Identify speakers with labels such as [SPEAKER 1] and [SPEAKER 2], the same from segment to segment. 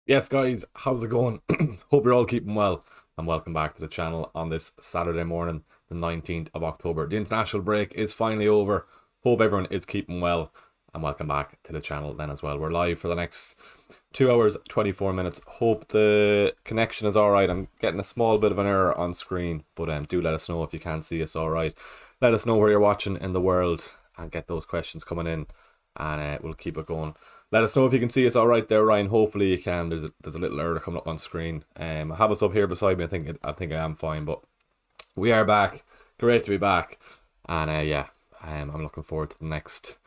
[SPEAKER 1] Yes, guys, how's it going? Hope you're all keeping well, and welcome back to the channel on this Saturday morning, the 19th of October. The international break is finally over. Hope everyone is keeping well, and welcome back to the channel then as well. We're live for the next 2 hours, 24 minutes. Hope the connection is alright. I'm getting a small bit of an error on screen, but do let us know if you can't see us alright. Let us know where you're watching in the world, and get those questions coming in, and we'll keep it going. Let us know if you can see us all right there, Ryan. Hopefully you can. There's a little error coming up on screen. I have us up here beside me. I think I am fine, but we are back. Great to be back, and yeah, I'm looking forward to the next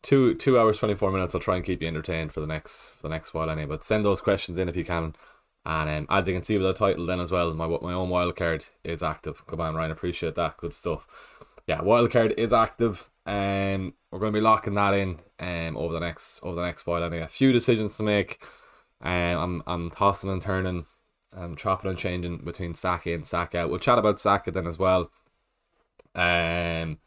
[SPEAKER 1] two hours 24 minutes. I'll try and keep you entertained for the next while anyway. But send those questions in if you can. And as you can see with the title then as well, my own wildcard is active. Come on, Ryan, appreciate that. Good stuff. Yeah, wildcard is active. We're going to be locking that in over the next while anyway. A few decisions to make. I'm tossing and turning. I'm chopping and changing between SAKA and SAKA. We'll chat about SAKA then as well. But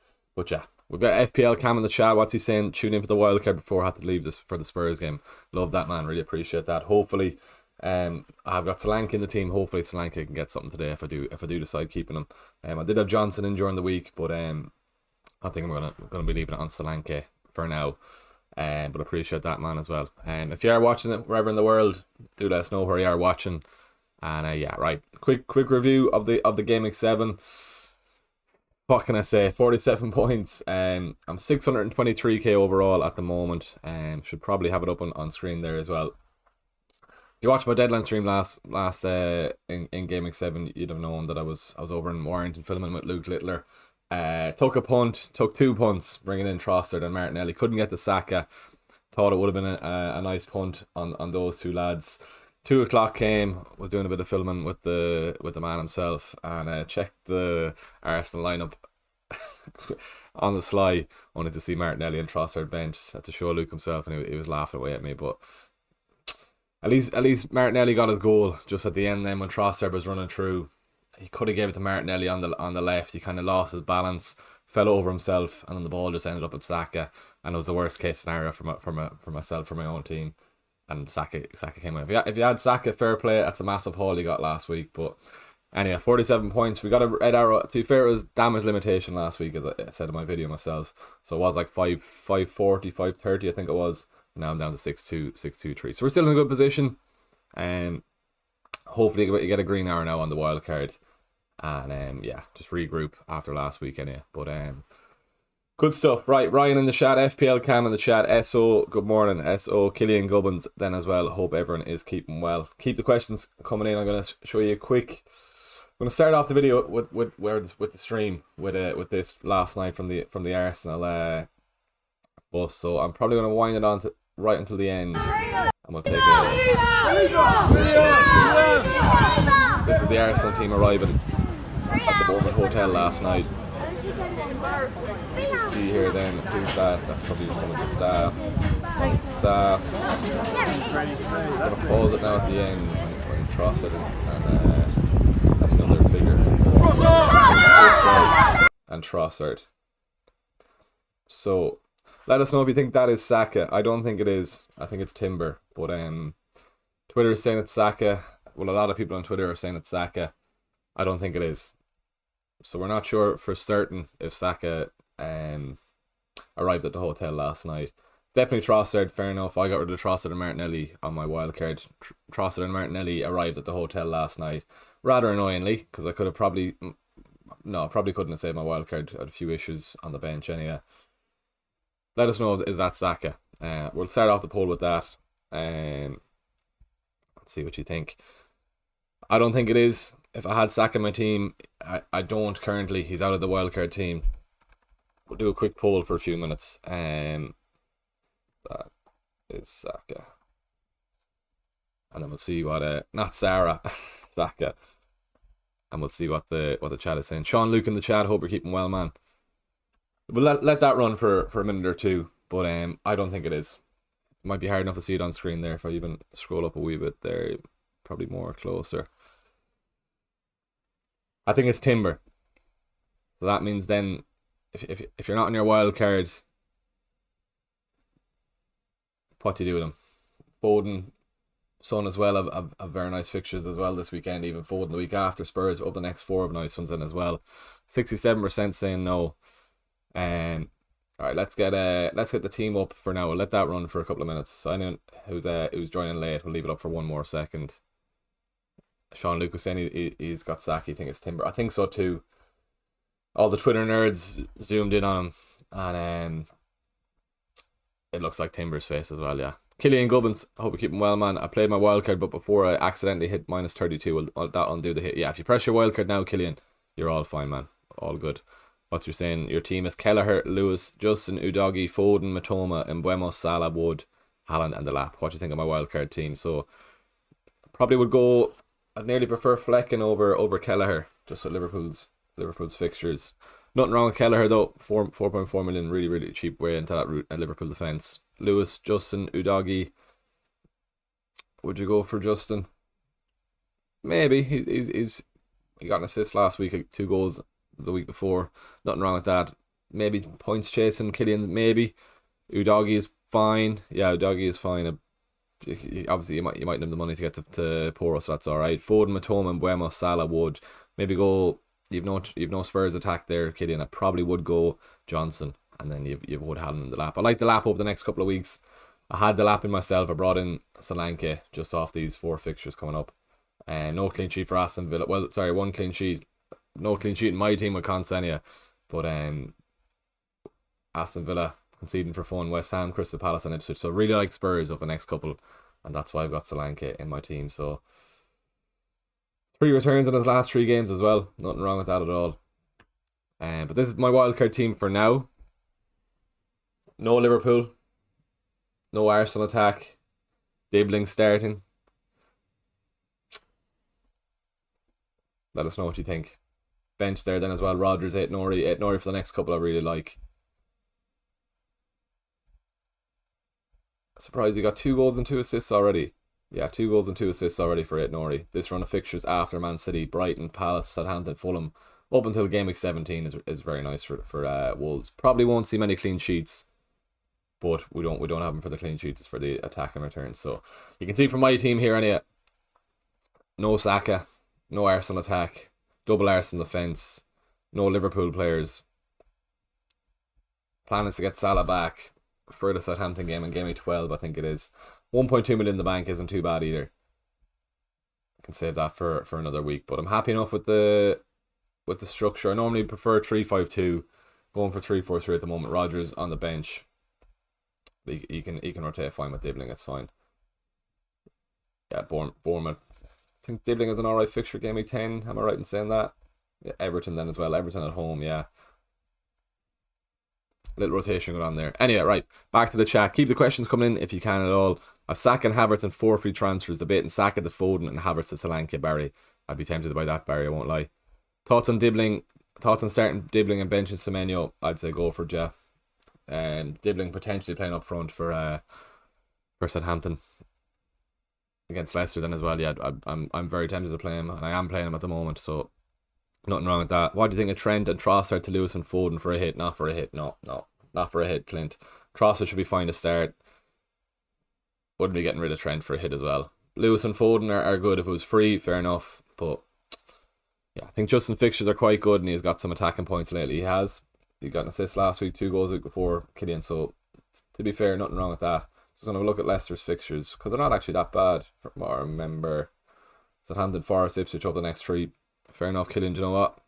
[SPEAKER 1] yeah, we've got FPL Cam in the chat. What's he saying? Tune in for the wildcard before I had to leave this for the Spurs game. Love that, man. Really appreciate that. Hopefully, I've got SAKA in the team. Hopefully SAKA can get something today if I do decide keeping him. I did have Johnson in during the week, but I think I'm gonna be leaving it on SAKA for now. But appreciate that, man, as well. If you are watching it wherever in the world, do let us know where you are watching. And yeah, right. Quick review of the GW8. What can I say? 47 points. I'm 623k overall at the moment. Should probably have it up on screen there as well. If you watched my deadline stream last in GW8, you'd have known that I was over in Warrington filming with Luke Littler. Took 2 punts, bringing in Trossard and Martinelli. Couldn't get the SAKA. Thought it would have been a nice punt on those two lads. 2 o'clock came, was doing a bit of filming with the man himself, and checked the Arsenal lineup on the sly, only to see Martinelli and Trossard bench. Had to show Luke himself, and he was laughing away at me. But at least Martinelli got his goal just at the end. Then when Trossard was running through, he could have gave it to Martinelli on the left. He kind of lost his balance, fell over himself, and then the ball just ended up at SAKA. And it was the worst case scenario for myself, for my own team. And SAKA came in. If you had SAKA, fair play. That's a massive haul you got last week. But anyway, 47 points. We got a red arrow. To be fair, it was damage limitation last week, as I said in my video myself. So it was like 540, 530, I think it was. Now I'm down to 6-2, 6-2-3. So we're still in a good position. Hopefully you get a green arrow now on the wild card. And yeah, just regroup after last week anyway. But good stuff. Right, Ryan in the chat, FPL Cam in the chat, SO, good morning, SO, Killian Gubbins then as well. Hope everyone is keeping well. Keep the questions coming in. I'm going to show you a quick. I'm going to start off the video with the stream with this last night from the Arsenal bus. So I'm probably going to wind it on to right until the end. I'm going to take this is the Arsenal team arriving at the Bournemouth hotel last night. You can see here then who's that. That's probably one of the staff. I'm going to pause it now at the end when Trossard and another figure. This guy and Trossard. So let us know if you think that is SAKA. I don't think it is. I think it's Timber. But Twitter is saying it's SAKA. Well, a lot of people on Twitter are saying it's SAKA. I don't think it is. So we're not sure for certain if SAKA arrived at the hotel last night. Definitely Trossard, fair enough. I got rid of Trossard and Martinelli on my wildcard. Trossard and Martinelli arrived at the hotel last night. Rather annoyingly, because I could have probably couldn't have saved my wildcard. I had a few issues on the bench anyway. Let us know, is that SAKA? We'll start off the poll with that. Let's see what you think. I don't think it is. If I had SAKA in my team, I don't currently. He's out of the wildcard team. We'll do a quick poll for a few minutes. That is SAKA. And then we'll see what not Sarah, SAKA. And we'll see what the chat is saying. Sean Luke in the chat, hope you're keeping well, man. We'll let that run for a minute or two, but I don't think it is. It might be hard enough to see it on screen there if I even scroll up a wee bit there. Probably more closer. I think it's Timber. So that means then if you're not on your wild card, what do you do with him? Foden, Son as well have very nice fixtures as well this weekend. Even Foden the week after. Spurs up the next 4 of nice ones in as well. 67% saying no. All right, let's get the team up for now. We'll let that run for a couple of minutes. So anyone who's joining late, we'll leave it up for one more second. Sean Luke was saying he's got Saka. I think it's Timber. I think so too. All the Twitter nerds zoomed in on him, and it looks like Timber's face as well. Yeah. Killian Gubbins, I hope you keep him well, man. I played my wildcard, but before I accidentally hit -32, will that undo the hit? Yeah, if you press your wildcard now, Killian, you're all fine, man. All good. What you're saying, your team is Kelleher, Lewis, Justin, Udogie, Foden, Matoma, Mbuemo, Salah, Wood, Haaland, and the Lap. What do you think of my wildcard team? So, probably would go, I'd nearly prefer Flecken over Kelleher, just with Liverpool's fixtures. Nothing wrong with Kelleher though. 4.4 million, really, really cheap way into that route at Liverpool defence. Lewis, Justin, Udogie. Would you go for Justin? Maybe. He got an assist last week, 2 goals the week before. Nothing wrong with that. Maybe points chasing Killian, maybe. Udogie is fine. Yeah, Udogie is fine. Obviously, you might have the money to get to Poro, so that's all right. Foden, Matoma, Mbuemo, Salah, Wood. Maybe go. You've no Spurs attack there, Killian. I probably would go Johnson, and then you've Wood Haaland in the Lap. I like the Lap over the next couple of weeks. I had the Lap in myself. I brought in Solanke just off these 4 fixtures coming up. No clean sheet for Aston Villa. Well, sorry, 1 clean sheet. No clean sheet in my team with Consenia, but Aston Villa conceding for fun. West Ham, Crystal Palace, and Ipswich. So really like Spurs over the next couple, and that's why I've got Solanke in my team. So 3 returns in his last 3 games as well. Nothing wrong with that at all. But this is my wildcard team for now. No Liverpool. No Arsenal attack. Dibbling starting. Let us know what you think. Bench there then as well. Rodgers, Ait-Nouri for the next couple I really like. Surprised he got 2 goals and 2 assists already. Yeah, 2 goals and 2 assists already for Ait-Nouri. This run of fixtures after Man City, Brighton, Palace, Southampton, Fulham, up until game week 17 is very nice for Wolves. Probably won't see many clean sheets, but we don't have them for the clean sheets. It's for the attack and returns. So you can see from my team here anyway. No Saka, no Arsenal attack, double Arsenal defence, no Liverpool players. Plan is to get Salah back for the Southampton game in game week 12, I think it is. 1.2 million in the bank isn't too bad either. I can save that for another week, but I'm happy enough with the structure. I normally prefer 3-5-2, going for 3-4-3 at the moment. Rodgers on the bench. He can rotate fine with Dibbling, it's fine. Yeah, Bournemouth. I think Dibbling is an alright fixture game week 10. Am I right in saying that? Yeah, Everton then as well. Everton at home, yeah. Little rotation going on there. Anyway, right, back to the chat. Keep the questions coming in if you can at all. I've Saka and Havertz and 4 free transfers. Debating Saka to Foden and Havertz to Solanke, Barry. I'd be tempted by that, Barry, I won't lie. Thoughts on Dibbling? Thoughts on starting Dibbling and benching Semenyo? I'd say go for Jeff. Dibbling potentially playing up front for Southampton against Leicester then as well. Yeah, I'm very tempted to play him, and I am playing him at the moment, so nothing wrong with that. What do you think of Trent and Trossard to Lewis and Foden for a hit? Not for a hit. No, not for a hit, Clint. Trossard should be fine to start. Wouldn't be getting rid of Trent for a hit as well. Lewis and Foden are good if it was free, fair enough, but yeah, I think Justin's fixtures are quite good, and he's got some attacking points lately. He got an assist last week, 2 goals the week before Killian, so to be fair, nothing wrong with that. Just going to look at Leicester's fixtures, because they're not actually that bad, from what I remember. Southampton, Forest, Ipswich over the next 3. Fair enough, Killian, do you know what?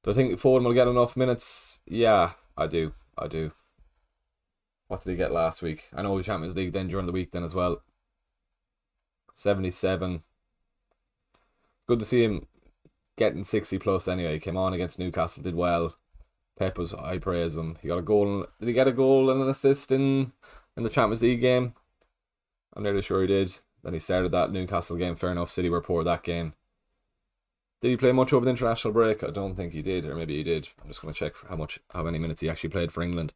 [SPEAKER 1] Do I think Foden will get enough minutes? Yeah, I do. What did he get last week? I know the Champions League then during the week then as well. 77. Good to see him getting 60 plus anyway. He came on against Newcastle, did well. Pep was high praise him. He got a goal. Did he get a goal and an assist in the Champions League game? I'm nearly sure he did. Then he started that Newcastle game. Fair enough, City were poor that game. Did he play much over the international break? I don't think he did, or maybe he did. I'm just going to check how many minutes he actually played for England.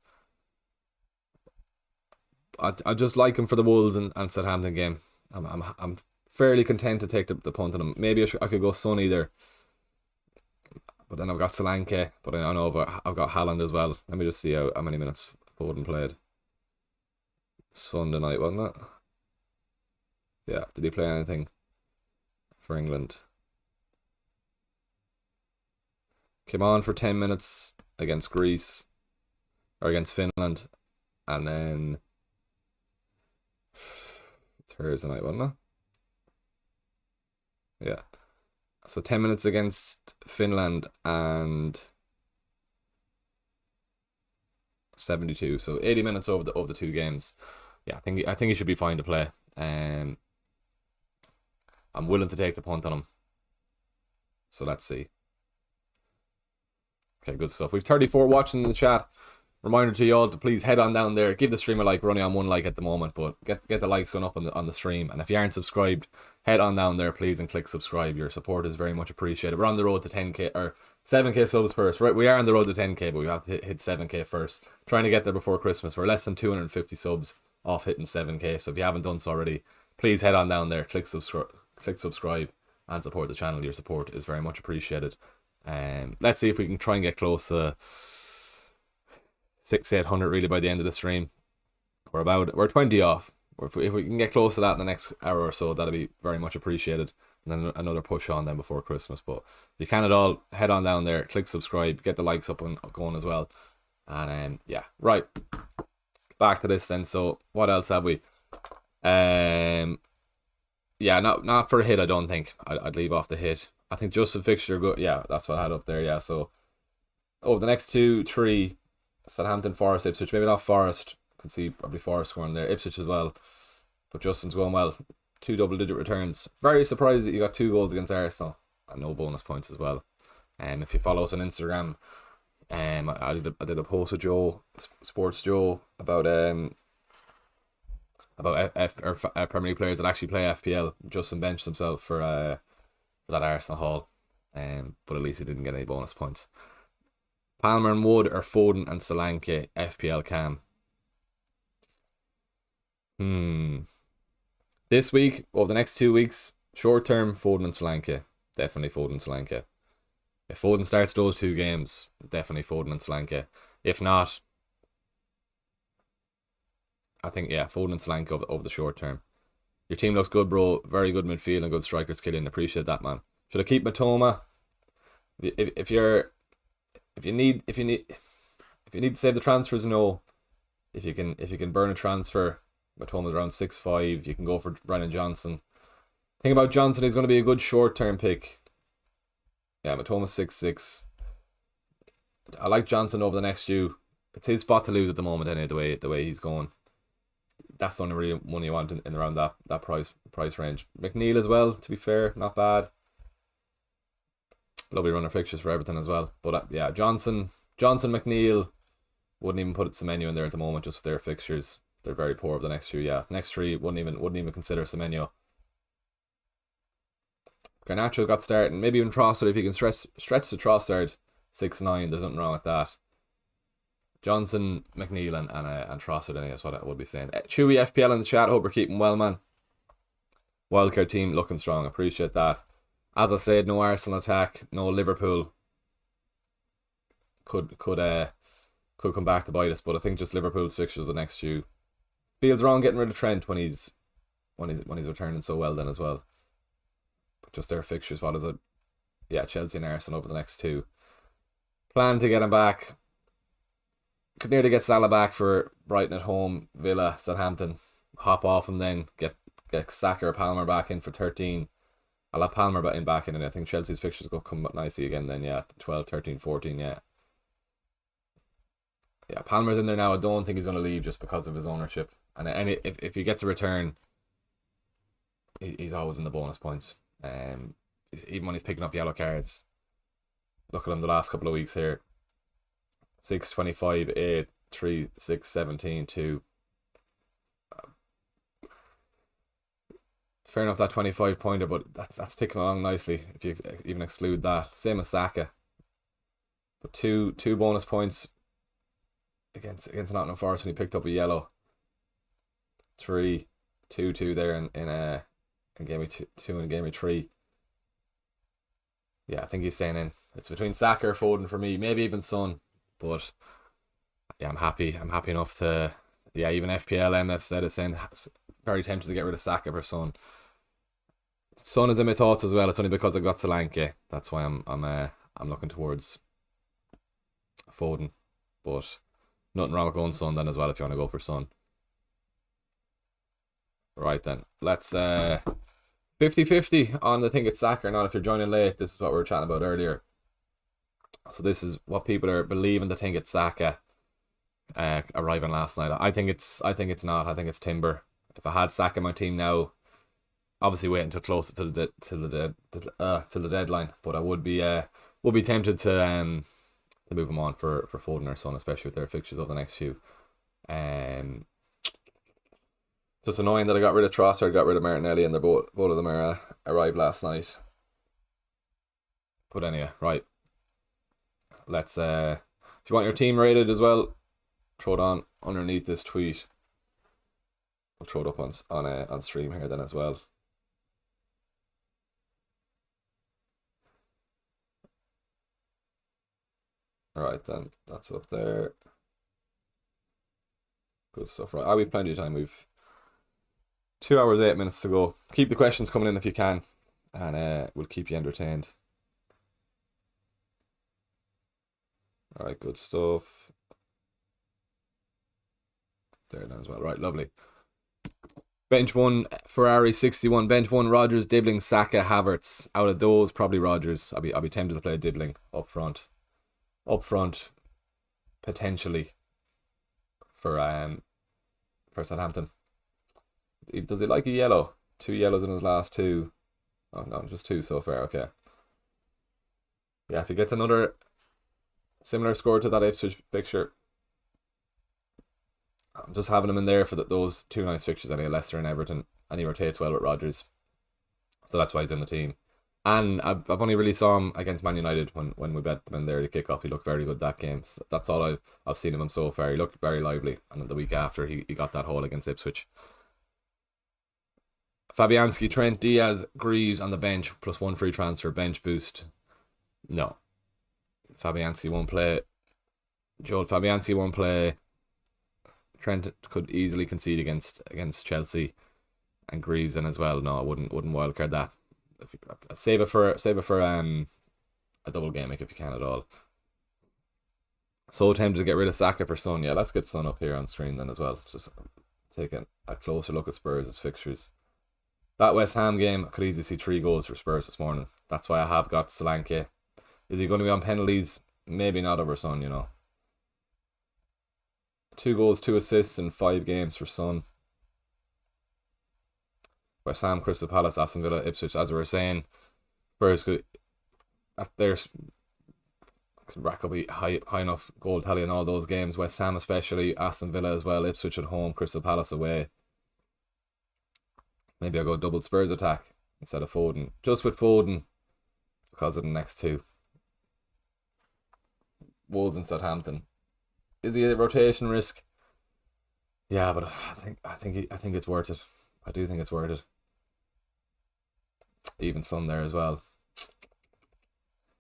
[SPEAKER 1] I just like him for the Wolves and Southampton game. I'm fairly content to take the punt on him. Maybe I could go Son either. But then I've got Solanke, but I know I've got Haaland as well. Let me just see how many minutes Foden played. Sunday night, wasn't it? Yeah, did he play anything for England? Came on for 10 minutes against Greece, or against Finland, and then Thursday night, wasn't it? Yeah. So 10 minutes against Finland and 72. So 80 minutes over the two games. Yeah, I think he should be fine to play. I'm willing to take the punt on him. So let's see. Okay, good stuff. We've 34 watching in the chat. Reminder to you all to please head on down there. Give the stream a like. We're only on 1 like at the moment, but get the likes going up on the stream. And if you aren't subscribed, head on down there, please, and click subscribe. Your support is very much appreciated. We're on the road to 10k or 7k subs first. Right, we are on the road to 10k, but we have to hit 7k first. Trying to get there before Christmas. We're less than 250 subs off hitting 7k. So if you haven't done so already, please head on down there, click subscribe, and support the channel. Your support is very much appreciated. Let's see if we can try and get close to 600-800 really by the end of the stream. We're 20 off. If we can get close to that in the next hour or so, that'll be very much appreciated. And then another push on then before Christmas. But if you can at all, head on down there, click subscribe, get the likes up and going as well. And yeah, right. Back to this then. So what else have we? Yeah, not for a hit. I don't think I'd leave off the hit. I think Justin fixture good. Yeah, that's what I had up there. Yeah, so over the next 2-3. Southampton, Forest, Ipswich. Maybe not Forest. Could see probably Forest scoring there. Ipswich as well. But Justin's going well. 2 double-digit returns. Very surprised that you got 2 goals against Arsenal. And no bonus points as well. If you follow us on Instagram, I did a post with Joe, Sports Joe, about Premier League players that actually play FPL. Justin benched himself for that Arsenal haul. But at least he didn't get any bonus points. Palmer and Wood or Foden and Solanke FPL cam. This week, over the next 2 weeks, short term, Foden and Solanke. Definitely Foden and Solanke. If Foden starts those 2 games, definitely Foden and Solanke. If not, I think, yeah, Foden and Solanke over the short term. Your team looks good, bro. Very good midfield and good strikers killing. Appreciate that, man. Should I keep Matoma? If you need to save the transfers, no. If you can burn a transfer, Matoma's around 6'5". You can go for Brennan Johnson. Thing about Johnson, he's going to be a good short term pick. Yeah, Matoma's 6'6". I like Johnson over the next few. It's his spot to lose at the moment, anyway. The way he's going. That's the only real money you want in around that price range. McNeil as well, to be fair, not bad. Lovely runner fixtures for Everton as well. But yeah, Johnson, McNeil, wouldn't even put Semenyo in there at the moment just with their fixtures. They're very poor over the next few. Yeah, next 3 wouldn't even consider Semenyo. Garnacho got started, and maybe even Trossard if you can stretch to Trossard 6'9". There's nothing wrong with that. Johnson, McNeil, and Trossard. Anyway, that's what I would be saying. Chewy FPL in the chat. Hope you're keeping well, man. Wildcard team looking strong. Appreciate that. As I said, no Arsenal attack, no Liverpool. Could come back to bite us, but I think just Liverpool's fixtures the next few. Feels wrong getting rid of Trent when he's returning so well then as well. But just their fixtures, what is it? Yeah, Chelsea and Arsenal over the next 2. Plan to get him back. Could nearly get Salah back for Brighton at home, Villa, Southampton. Hop off him then, get Saka or Palmer back in for 13. I'll have Palmer back in, and I think Chelsea's fixtures go come nicely again then, yeah. 12, 13, 14, yeah. Yeah, Palmer's in there now. I don't think he's going to leave just because of his ownership. And if he gets a return, he's always in the bonus points. Even when he's picking up yellow cards. Look at him the last couple of weeks here. 6, 25, 8, 3, 6, 17, 2. Fair enough, that 25 pointer, but that's ticking along nicely if you even exclude that. Same as Saka. But two bonus points against Nottingham Forest when he picked up a yellow. 3, 2 there in game week 2 and game week 3. Yeah, I think he's staying in. It's between Saka or Foden for me, maybe even Son. But yeah, I'm happy enough to. Yeah, even FPL MF said it's saying very tempted to get rid of Saka for Son. Son is in my thoughts as well. It's only because I got Solanke. That's why I'm looking towards Foden. But nothing wrong with going Son then as well if you want to go for Son. Right then, let's 50-50 on the think it's SAKA or not. If you're joining late, this is what we were chatting about earlier. So this is what people are believing to think it's SAKA arriving last night. I think it's not. I think it's Timber. If I had SAKA in my team now, obviously wait until closer to the deadline. But I would be tempted to move him on for Foden or Son, especially with their fixtures over the next few. So it's annoying that I got rid of Trossard, got rid of Martinelli, and they're both of them are arrived last night. But anyway, right. Let's if you want your team rated as well, throw it on underneath this tweet. We'll throw it up on stream here then as well. Alright then, that's up there. Good stuff, right? We've plenty of time. We've 2 hours, 8 minutes to go. Keep the questions coming in if you can, and we'll keep you entertained. Alright, good stuff. There now as well. Right, lovely. Bench 1, Ferrari 61. Bench 1, Rodgers, Dibbling, Saka, Havertz. Out of those, probably Rodgers. I'll be tempted to play Dibbling up front. Up front, potentially for Southampton. Does he like a yellow? 2 yellows in his last 2. Oh no, just 2 so far. Okay. Yeah, if he gets another similar score to that Ipswich fixture, I'm just having him in there for those 2 nice fixtures anyway, Leicester and Everton, and he rotates well with Rodgers, so that's why he's in the team. And I've only really saw him against Man United when we bet them in there to kick off. He looked very good that game. So that's all I've seen of him so far. He looked very lively, and then the week after he got that haul against Ipswich. Fabianski, Trent, Diaz, Greaves on the bench, plus 1 free transfer, bench boost. No. Fabianski won't play. Joel Fabianski won't play. Trent could easily concede against Chelsea, and Greaves in as well. No, I wouldn't wildcard that. I'd save it for a double game if you can at all. So tempted to get rid of SAKA for Son. Yeah, let's get Son up here on screen then as well. Just taking a closer look at Spurs' fixtures. That West Ham game, I could easily see 3 goals for Spurs this morning. That's why I have got Solanke. Is he going to be on penalties? Maybe not over Son, you know. 2 goals, 2 assists in 5 games for Son. West Ham, Crystal Palace, Aston Villa, Ipswich. As we were saying, Spurs could rack up a high enough goal tally in all those games. West Ham especially, Aston Villa as well, Ipswich at home, Crystal Palace away. Maybe I'll go double Spurs attack instead of Foden. Just with Foden because of the next 2. Wolves and Southampton. Is he a rotation risk? Yeah, but I think it's worth it. I do think it's worth it. Even Son there as well.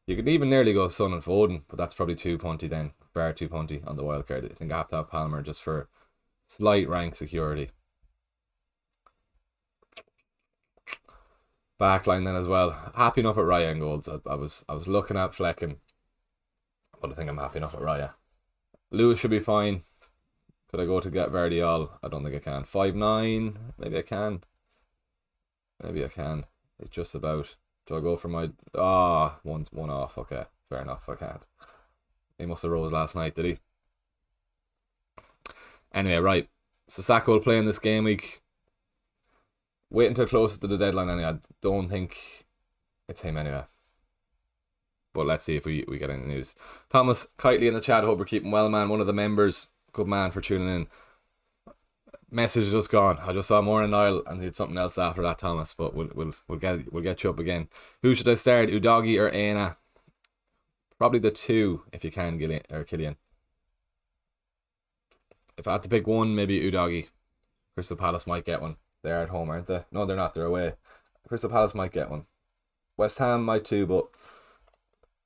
[SPEAKER 1] You could even nearly go Son and Foden, but that's probably too punty then. Far too punty on the wildcard. I think I have to have Palmer just for slight rank security. Backline then as well. Happy enough at Raya and goals. I was looking at Flecken, but I think I'm happy enough at Raya. Lewis should be fine. Could I go to get Vardiol? I don't think I can. 5'9". Maybe I can. Maybe I can. It's just about. Do I go for my... one off. Okay, fair enough. I can't. He must have rose last night, did he? Anyway, right. So SAKA will play in this game week. Wait until closer to the deadline anyway. I don't think it's him anyway. But let's see if we get any news. Thomas Kitely in the chat. Hope we're keeping well, man. One of the members. Good man for tuning in. Message is just gone. I just saw Moran Niall and he had something else after that, Thomas. But we'll get you up again. Who should I start? Udogie or Aina? Probably the 2 if you can, Killian. If I had to pick one, maybe Udogie. Crystal Palace might get one. They're at home, aren't they? No, they're not. They're away. Crystal Palace might get one. West Ham might too, but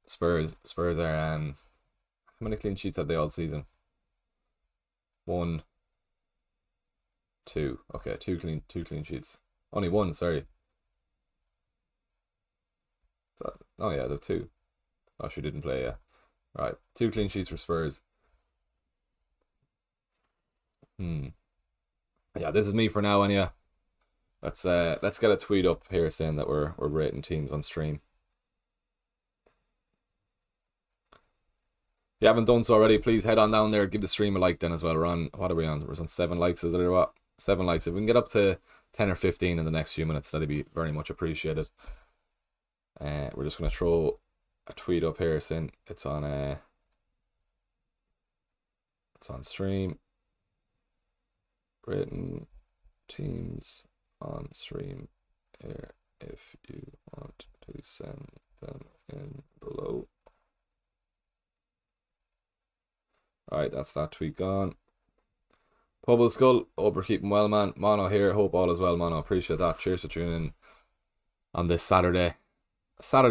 [SPEAKER 1] Spurs are how many clean sheets have they all season? 1, 2. Okay, two clean sheets. Only 1, sorry. Oh yeah, the two. Oh, she didn't play, yeah. Right, 2 clean sheets for Spurs. Yeah, this is me for now, and yeah. Let's get a tweet up here saying that we're rating teams on stream. If you haven't done so already, please head on down there, give the stream a like then as well. We're on, what are we on? We're on 7 likes, is it, or what? 7 likes. If we can get up to 10 or 15 in the next few minutes, that'd be very much appreciated. We're just gonna throw a tweet up here saying it's on stream. Written teams on stream here if you want to send them in below. Alright, that's that tweet gone. Pubble Skull, hope we're keeping well, man. Mono here, hope all is well, Mono. Appreciate that. Cheers for tuning in on this Saturday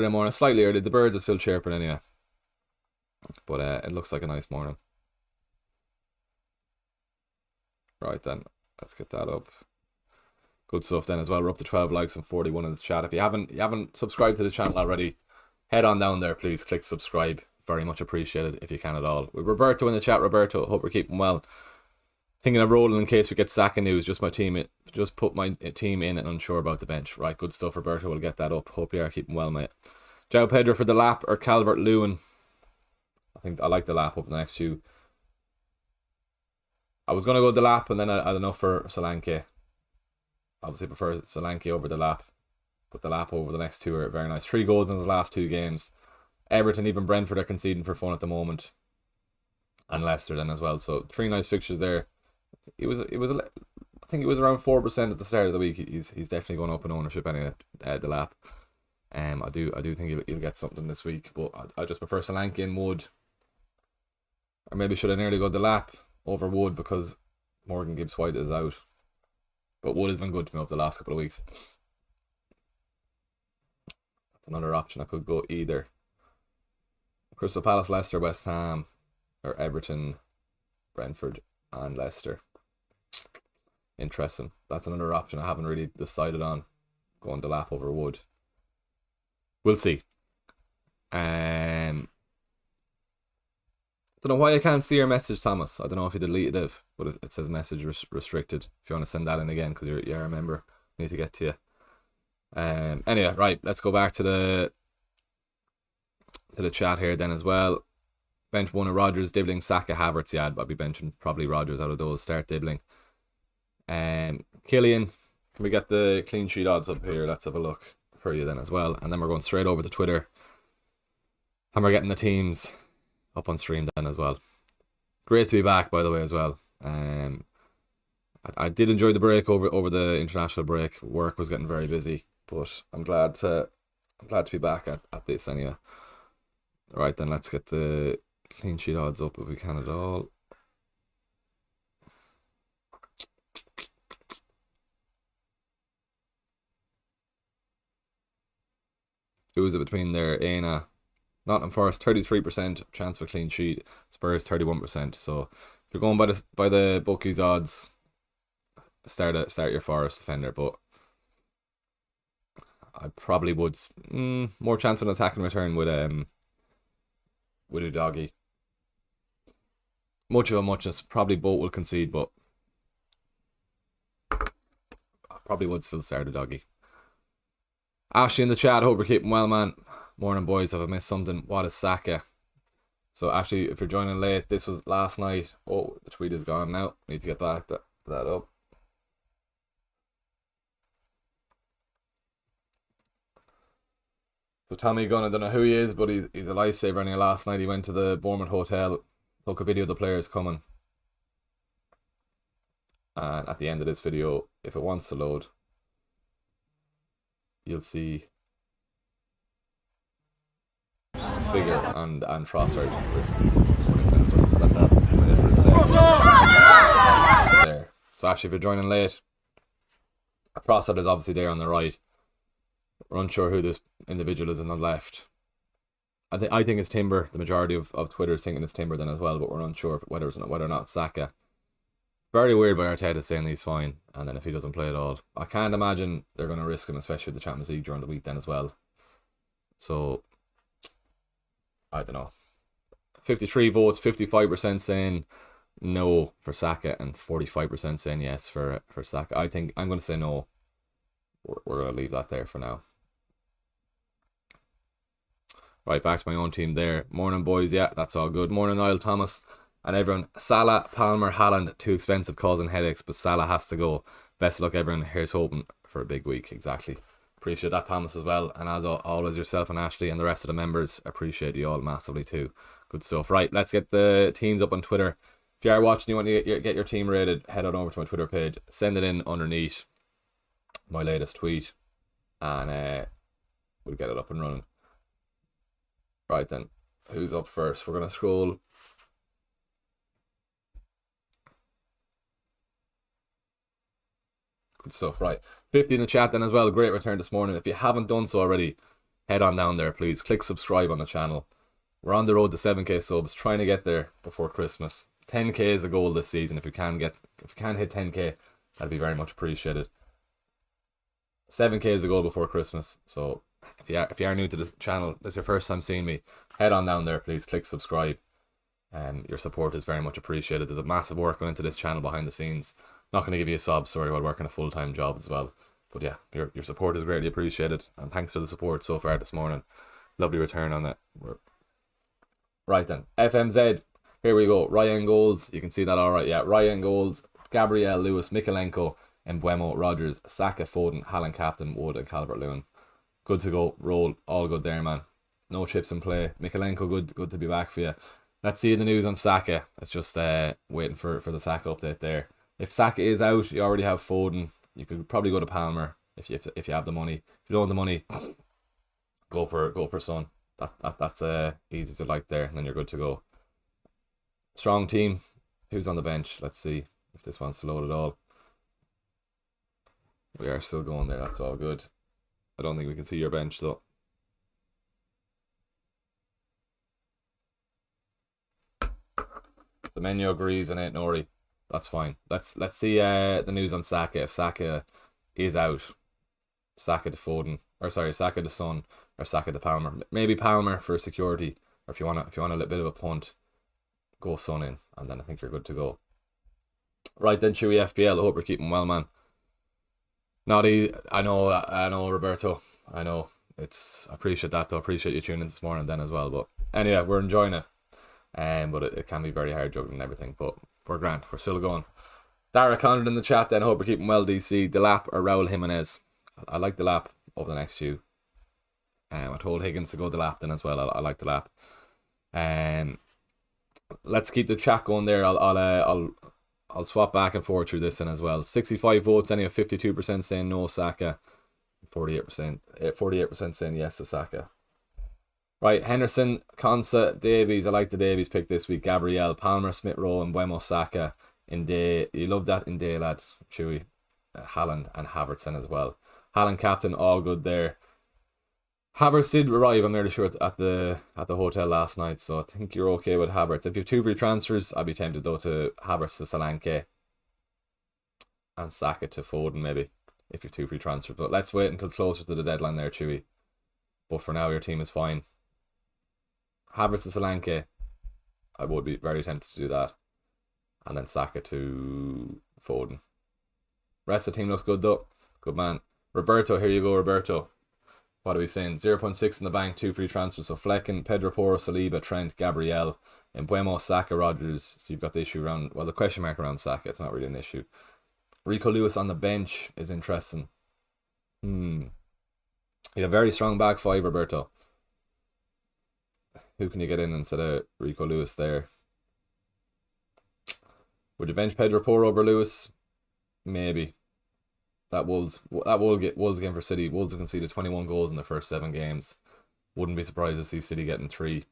[SPEAKER 1] morning. Slightly early. The birds are still chirping anyway, but it looks like a nice morning. Right then, let's get that up. Good stuff then as well. We're up to 12 likes and 41 in the chat. If you haven't subscribed to the channel already, head on down there, please. Click subscribe. Very much appreciated if you can at all. With Roberto in the chat, Roberto, hope we're keeping well. Thinking of rolling in case we get SAKA news. Just put my team in and unsure about the bench. Right, good stuff, Roberto. We'll get that up. Hope you are keeping well, mate. João Pedro for the lap or Calvert-Lewin. I think I like the lap over the next few. I was going to go the lap and then I don't know for Solanke. Obviously prefer Solanke over the lap. But the lap over the next 2 are very nice. 3 goals in the last 2 games. Everton, even Brentford are conceding for fun at the moment. And Leicester then as well. So 3 nice fixtures there. I think it was around 4% at the start of the week. He's definitely going up in ownership anyway, the lap. I do think he'll get something this week. But I just prefer Solanke and Wood. Or maybe should I nearly go the lap over Wood because Morgan Gibbs-White is out. But Wood has been good to me over the last couple of weeks. That's another option. I could go either Crystal Palace, Leicester, West Ham, or Everton, Brentford, and Leicester. Interesting. That's another option I haven't really decided on. Going the lap over Wood. We'll see. Don't know why I can't see your message, Thomas. I don't know if you deleted it, but it says message restricted. If you want to send that in again, because you're a member, I need to get to you. Anyway, right, let's go back to the chat here then as well. Bench 1 of Rodgers, Dibbling, Saka, Havertz. Yeah, I'd be benching probably Rodgers out of those. Start Dibbling. Killian, can we get the clean sheet odds up here? Let's have a look for you then as well. And then we're going straight over to Twitter. And we're getting the teams up on stream then as well. Great to be back, by the way, as well. I did enjoy the break over the international break. Work was getting very busy, but I'm glad to be back at this anyway. Right then, let's get the clean sheet odds up if we can at all. Who is it between there? Aina. Nottingham Forest 33% chance for clean sheet. Spurs 31%. So if you're going by the bookies odds, start your Forest defender. But I probably would more chance of an attack and return with Udogie. Much of a muchness. Probably both will concede, but I probably would still start Udogie. Ashley in the chat, hope we're keeping well, man. Morning, boys. Have I missed something? What is SAKA? So, Ashley, if you're joining late, this was last night. Oh, the tweet is gone now. Need to get back that up. So, Tommy Gunn, I don't know who he is, but he's a lifesaver. And last night he went to the Bournemouth Hotel, took a video of the players coming. And at the end of this video, if it wants to load, you'll see figure and Trossard there. So actually, if you're joining late, Trossard is obviously there on the right. We're unsure who this individual is on the left. I think it's Timber. The majority of Twitter is thinking it's Timber then as well, but we're unsure whether or not Saka. Very weird by Arteta saying he's fine, and then if he doesn't play at all, I can't imagine they're going to risk him, especially with the Champions League during the week then as well. So, I don't know. 53 votes, 55% saying no for Saka, and 45% saying yes for Saka. I think I'm going to say no. We're going to leave that there for now. Right, back to my own team there. Morning, boys. Yeah, that's all good. Morning, Niall Thomas and everyone. Salah, Palmer, Haaland, too expensive, causing headaches, but Salah has to go. Best of luck, everyone. Here's hoping for a big week. Exactly. Appreciate that, Thomas, as well. And as always, yourself and Ashley and the rest of the members, appreciate you all massively too. Good stuff. Right, let's get the teams up on Twitter. If you are watching, you want to get your team rated, head on over to my Twitter page. Send it in underneath my latest tweet, and we'll get it up and running. Right then, who's up first? We're going to scroll. Good stuff, right. 50 in the chat then as well. Great return this morning. If you haven't done so already, head on down there, please. Click subscribe on the channel. We're on the road to 7k subs, trying to get there before Christmas. 10k is a goal this season. If you can hit 10k, that'd be very much appreciated. 7k is the goal before Christmas. So if you are new to this channel, this is your first time seeing me, head on down there, please. Click subscribe. Your support is very much appreciated. There's a massive work going into this channel behind the scenes. Not going to give you a sob story while working a full-time job as well. But yeah, your support is greatly appreciated. And thanks for the support so far this morning. Lovely return on that. Right then, FMZ. Here we go. Ryan goals. You can see that all right. Yeah, Ryan goals. Gabriel, Lewis, Mikalenko, Mbeumo, Rogers, Saka, Foden, Haaland, Captain, Wood, and Calvert-Lewin. Good to go. Roll. All good there, man. No chips in play. Mikalenko, good to be back for you. Let's see the news on Saka. It's just waiting for the Saka update there. If Saka is out, you already have Foden. You could probably go to Palmer if you have the money. If you don't have the money, go for Son. That's easy to like there, and then you're good to go. Strong team. Who's on the bench? Let's see if this wants to load at all. We are still going there. That's all good. I don't think we can see your bench though. The menu agrees and ain't Nori. That's fine. Let's see the news on Saka. If Saka is out, Saka to Foden, or sorry, Saka to Son, or Saka to Palmer. Maybe Palmer for security, or if you want a little bit of a punt, go Son in, and then I think you're good to go. Right then, Chewy FPL. I hope you're keeping well, man. Noddy, I know, Roberto. I know. I appreciate that though. Appreciate you tuning in this morning then as well. But anyway, we're enjoying it. But it can be very hard juggling and everything. But we're grand. We're still going. Dara Condon in the chat then. Hope we're keeping well, DC. Delap or Raul Jimenez. I like Delap over the next few. I told Higgins to go Delap then as well. I like Delap. Let's keep the chat going there. I'll swap back and forth through this then as well. 65 votes, anyway, 52% saying no Saka, 48% saying yes to Saka. Right, Henderson, Konsa, Davies. I like the Davies pick this week. Gabriel, Palmer, Smith Rowe, and Mbeumo, Saka. You love that in day, lad. Chewy, Haaland, and Havertz as well. Haaland captain, all good there. Havertz did arrive, I'm nearly sure, at the hotel last night, so I think you're okay with Havertz. If you have two free transfers, I'd be tempted though to Havertz to Solanke and Saka to Foden maybe, if you have two free transfers. But let's wait until closer to the deadline there, Chewy. But for now, your team is fine. Havertz to Solanke, I would be very tempted to do that. And then Saka to Foden. Rest of the team looks good though. Good man. Roberto, here you go, Roberto. What are we saying? 0.6 in the bank, 2 free transfers. So Flecken, Pedro Porro, Saliba, Trent, Gabriel, Mbeumo, Saka, Rogers. So you've got the issue around, well, the question mark around Saka. It's not really an issue. Rico Lewis on the bench is interesting. You have a very strong back five, Roberto. Who can you get in instead of Rico Lewis there? Would you bench Pedro Porro over Lewis? Maybe. That Wolves game for City. Wolves have conceded 21 goals in the first 7 games. Wouldn't be surprised to see City getting 3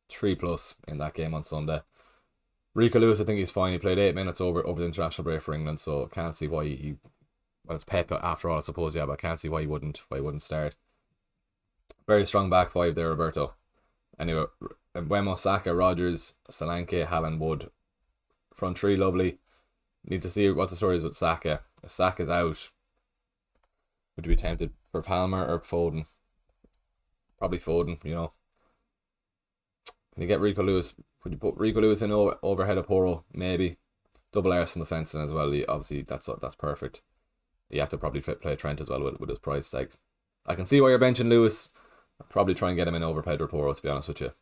[SPEAKER 1] plus in that game on Sunday. Rico Lewis, I think he's fine. He played 8 minutes over the international break for England, so can't see why he well, it's Pep after all, I suppose, yeah, but I can't see why he wouldn't start. Very strong back five there, Roberto. Anyway, Mbeumo, Saka, Rogers, Solanke, Haaland, Wood. Front three, lovely. Need to see what the story is with Saka. If Saka's out, would you be tempted for Palmer or Foden? Probably Foden, you know. Can you get Rico Lewis? Could you put Rico Lewis in overhead of Poro? Maybe. Double Arsenal defence in as well. Obviously, that's perfect. You have to probably play Trent as well with his price tag. I can see why you're benching Lewis. I'll probably try and get him in over Pedro Poro, to be honest with you.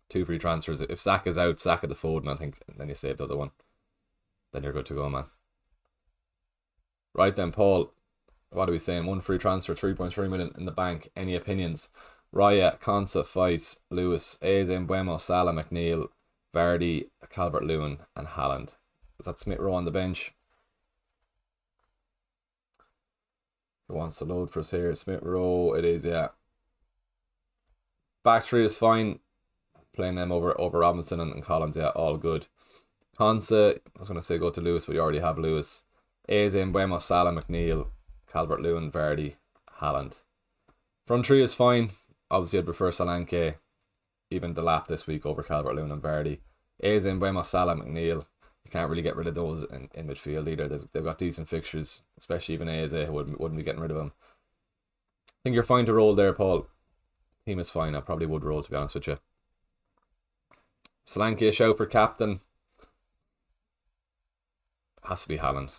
[SPEAKER 1] 2 free transfers. If Saka's out, Saka the Foden, I think, and then you save the other one. Then you're good to go, man. Right then, Paul. What are we saying? 1 free transfer, 3.3 million in the bank. Any opinions? Raya, Konsa, Feis, Lewis, Eze, Mbuemo, Salah, McNeil, Vardy, Calvert-Lewin, and Haaland. Is that Smith Rowe on the bench? Who wants to load for us here? Smith Rowe, it is, yeah. Back 3 is fine. Playing them over Robinson and Collins, yeah, all good. Konsa, I was going to say go to Lewis, but you already have Lewis. Eze, Mbuemo, Salah, McNeil, Calvert-Lewin, Vardy, Haaland. Front 3 is fine. Obviously, I'd prefer Solanke, even Delap this week over Calvert-Lewin and Vardy. Eze, Mbuemo, Salah, McNeil. You can't really get rid of those in midfield either. They've got decent fixtures, especially even Eze, who wouldn't be getting rid of him. I think you're fine to roll there, Paul. Team is fine. I probably would roll, to be honest with you. Solanke, a shout for captain. Has to be Haaland.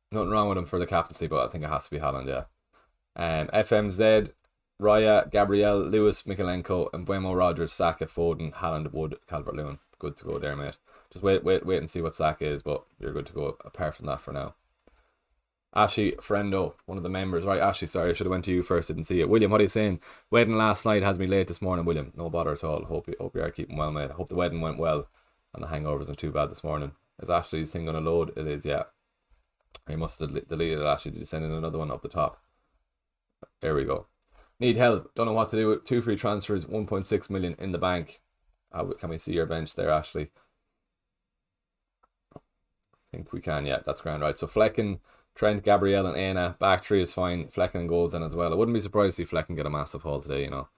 [SPEAKER 1] Nothing wrong with him for the captaincy, but I think it has to be Haaland, yeah. FMZ, Raya, Gabriel, Lewis, Mikalenko, and Mbuemo, Rodgers, Saka, Foden, Haaland, Wood, Calvert-Lewin. Good to go there, mate. Just wait and see what Saka is, but you're good to go apart from that for now. Ashley Friendo, one of the members. Right, Ashley, sorry, I should have went to you first, didn't see it. William, what are you saying? Wedding last night has me late this morning, William. No bother at all. Hope you are keeping well, mate. I hope the wedding went well and the hangover isn't too bad this morning. Is Ashley's thing going to load? It is, yeah. He must have deleted it, Ashley. Did you send in another one up the top? There we go. Need help. Don't know what to do with 2 free transfers, 1.6 million in the bank. Can we see your bench there, Ashley? I think we can, yeah. That's grand, right. So Flecken, Trent, Gabriel, and Aina. Back 3 is fine. Flecken and goals in as well. I wouldn't be surprised to see Flecken get a massive haul today, you know.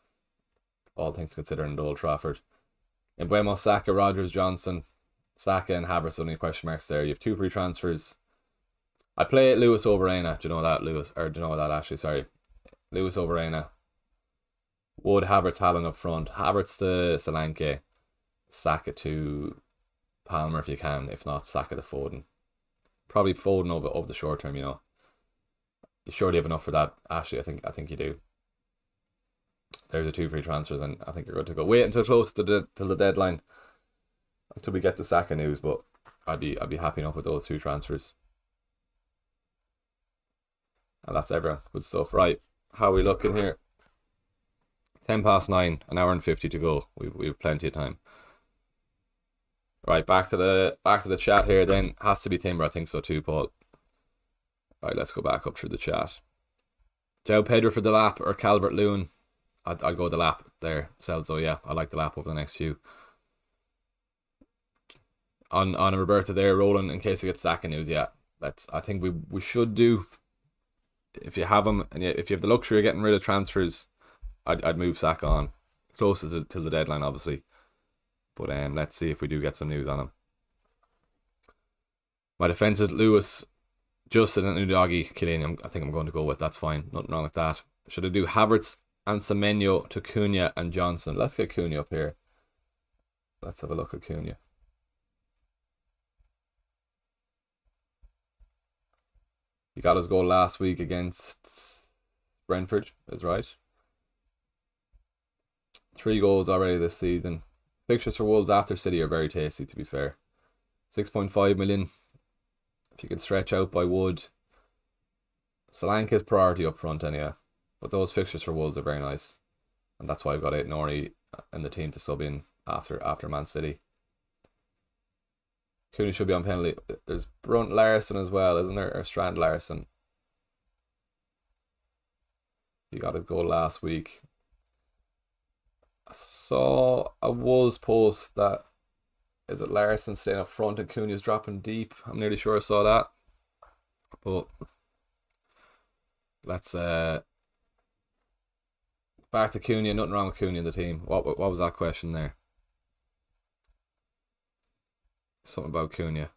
[SPEAKER 1] All things considered in Old Trafford. Mbuemo, Saka, Rodgers, Johnson. Saka and Havertz, only question marks there. You have 2 free transfers. I play Lewis over Aina. Do you know that, Lewis? Or do you know that, Ashley? Sorry. Lewis over Aina. Wood, Havertz, Haaland up front. Havertz to Solanke. Saka to Palmer if you can. If not, Saka to Foden. Probably Foden over the short term, you know. You surely have enough for that, Ashley. I think you do. There's the 2 free transfers, and I think you're good to go. Wait until close to the deadline until we get the Saka news, but I'd be happy enough with those 2 transfers. And that's everyone. Good stuff. Right. How are we looking here? 9:10, an hour and 50 to go. We've plenty of time. Right, back to the chat here then. Has to be Timber, I think so too, Paul. Right, let's go back up through the chat. Joe Pedro for the lap or Calvert-Lewin. I'd go the lap there. Celso, yeah. I like the lap over the next few. On Roberta there, rolling in case we get Saka news, yeah. I think we should do. If you have them, and if you have the luxury of getting rid of transfers, I'd move Saka on closer to the deadline, obviously. But let's see if we do get some news on him. My defense is Lewis, Justin, and Udogie, Killian. I think I'm going to go with. That's fine. Nothing wrong with that. Should I do Havertz and Semenyo to Cunha and Johnson? Let's get Cunha up here. Let's have a look at Cunha. He got his goal last week against Brentford, is right. 3 goals already this season. Fixtures for Wolves after City are very tasty, to be fair. 6.5 million. If you can stretch out by Wood. Solanke's priority up front anyway. But those fixtures for Wolves are very nice. And that's why I've got Nori in the team to sub in after Man City. Cooney should be on penalty. There's Brunt Larson as well, isn't there? Or Strand Larson. He got his goal last week. I saw a Wolves post that is it Larson staying up front and Cunha's dropping deep. I'm nearly sure I saw that. But let's back to Cunha. Nothing wrong with Cunha in the team. What was that question there? Something about Cunha.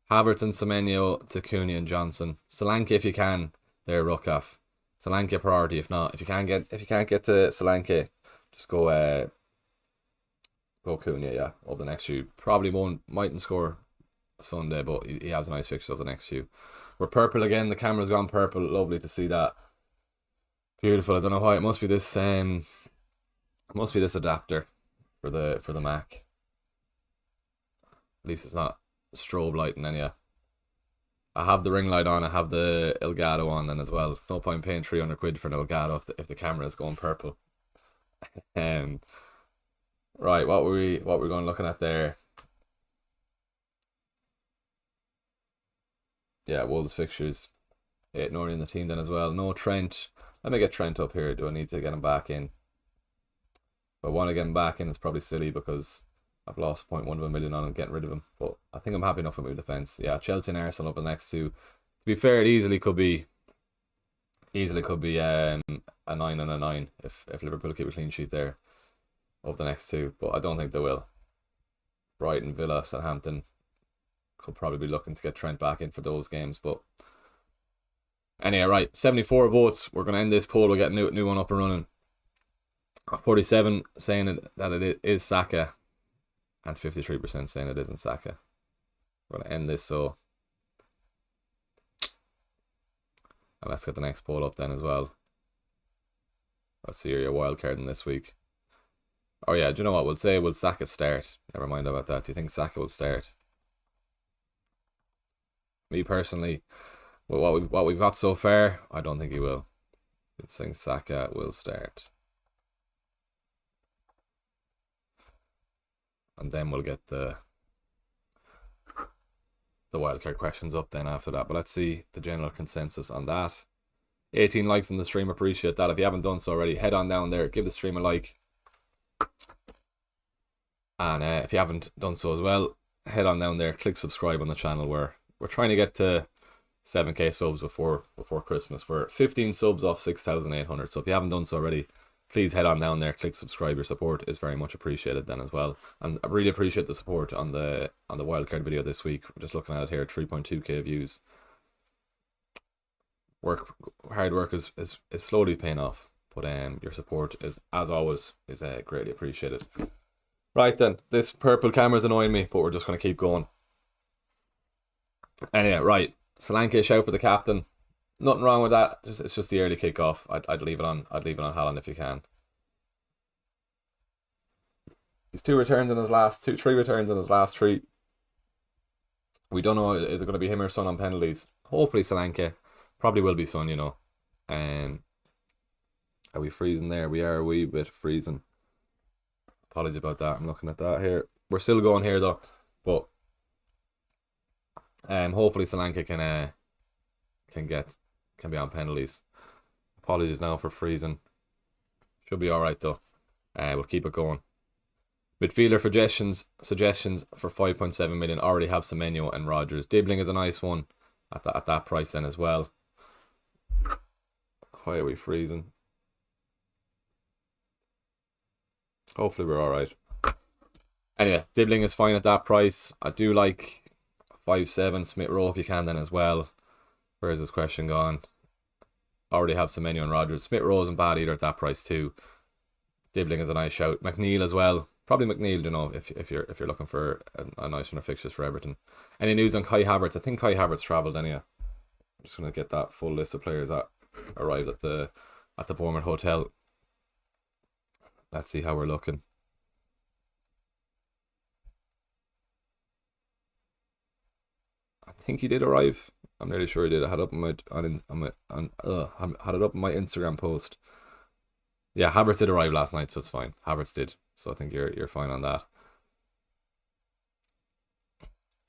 [SPEAKER 1] Havertz and Semenyo to Cunha and Johnson. Solanke if you can. There, Ruckaf. Solanke priority. If not, if you can't get to Solanke, just go Cunha, yeah, over the next few. Probably mightn't score Sunday, but he has a nice fixture over the next few. We're purple again. The camera's gone purple. Lovely to see that. Beautiful. I don't know why. It must be this adapter for the Mac. At least it's not strobe lighting anyway. I have the ring light on. I have the Elgato on then as well. No point paying 300 quid for an Elgato if the camera is going purple. Right, what were we going looking at there? Yeah, Wolves fixtures. 8 Nori in the team then as well. No Trent. Let me get Trent up here. Do I need to get him back in? If I want to get him back in, it's probably silly because I've lost 0.1 of a million on him, getting rid of him. But I think I'm happy enough with my defence. Yeah, Chelsea and Arsenal up the next two. To be fair, it easily could be a 9 and a 9 if Liverpool keep a clean sheet there of the next two, but I don't think they will. Brighton, Villa, Southampton could probably be looking to get Trent back in for those games, but anyway, right, 74 votes. We're going to end this poll. We'll get a new one up and running. 47 saying that it is Saka, and 53% saying it isn't Saka. We're going to end this, so and let's get the next poll up then as well. Let's see your wildcard in this week. Oh yeah, do you know what? Will Saka start? Never mind about that. Do you think Saka will start? Me personally, with what we've got so far, I don't think he will. I think Saka will start. And then we'll get the wildcard questions up then after that. But let's see the general consensus on that. 18 likes in the stream, appreciate that. If you haven't done so already, head on down there, give the stream a like. And if you haven't done so as well, head on down there, click subscribe on the channel. We're trying to get to 7k subs before Christmas. We're 15 subs off 6,800. So if you haven't done so already, please head on down there, click subscribe. Your support is very much appreciated then as well. And I really appreciate the support on the wildcard video this week. We're just looking at it here, 3.2k views. Hard work is slowly paying off, but your support is, as always, is greatly appreciated. Right then, this purple camera's annoying me, but we're just going to keep going. Anyway, right, Solanke shout for the captain. Nothing wrong with that. It's just the early kickoff. I'd leave it on. I'd leave it on Haaland if you can. He's 3 returns in his last 3. We don't know, is it going to be him or Son on penalties? Hopefully Solanke. Probably will be Son, you know. Are we freezing there? We are a wee bit freezing. Apologies about that. I'm looking at that here. We're still going here though, but hopefully Solanke can be on penalties. Apologies now for freezing. Should be all right though. We'll keep it going. Midfielder suggestions for 5.7 million. Already have Semenyo and Rodgers. Dibbling is a nice one at that price then as well. Why are we freezing? Hopefully we're alright. Anyway, Dibbling is fine at that price. I do like 5.7 Smith Rowe if you can then as well. Where's this question gone? Already have Semenyo and Rodgers. Smith Rowe isn't bad either at that price too. Dibbling is a nice shout. McNeil as well. Probably McNeil, you know, if you're looking for a nice run of fixtures for Everton. Any news on Kai Havertz? I think Kai Havertz travelled anyway. I'm just gonna get that full list of players that arrived at the Bournemouth hotel. Let's see how we're looking. I think he did arrive. I'm nearly sure he did. I had it up on my Instagram post. Yeah, Havertz did arrive last night, so it's fine. Havertz did, so I think you're fine on that.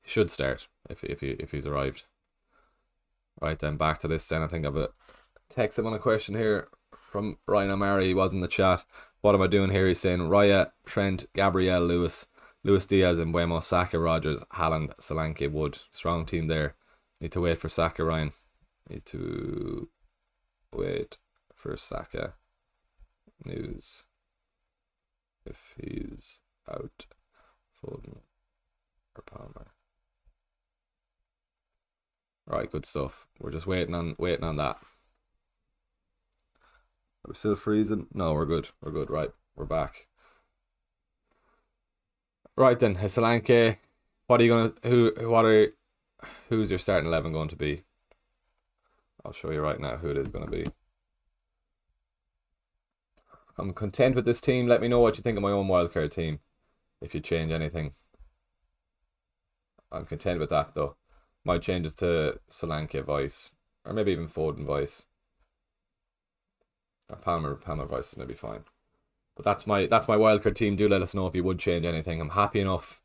[SPEAKER 1] He should start if he's arrived. Right then, back to this then. I think I've a text him on a question here from Ryan O'Mara. He was in the chat. What am I doing here? He's saying Raya, Trent, Gabriel, Luis Diaz, and Mbeumo, Saka, Rodgers, Haaland, Solanke, Wood. Strong team there. Need to wait for Saka, Ryan. Need to wait for Saka. News if he's out. Foden or Palmer. Right, good stuff. We're just waiting on that. Are we still freezing? No, we're good. We're good. Right, we're back. Right then, Solanke. What are you gonna? Who's your starting 11 going to be? I'll show you right now who it is going to be. I'm content with this team. Let me know what you think of my own wildcard team. If you change anything, I'm content with that though. Might change it to Solanke vice, or maybe even Foden vice. Or Palmer vice is maybe fine. But that's my wildcard team. Do let us know if you would change anything. I'm happy enough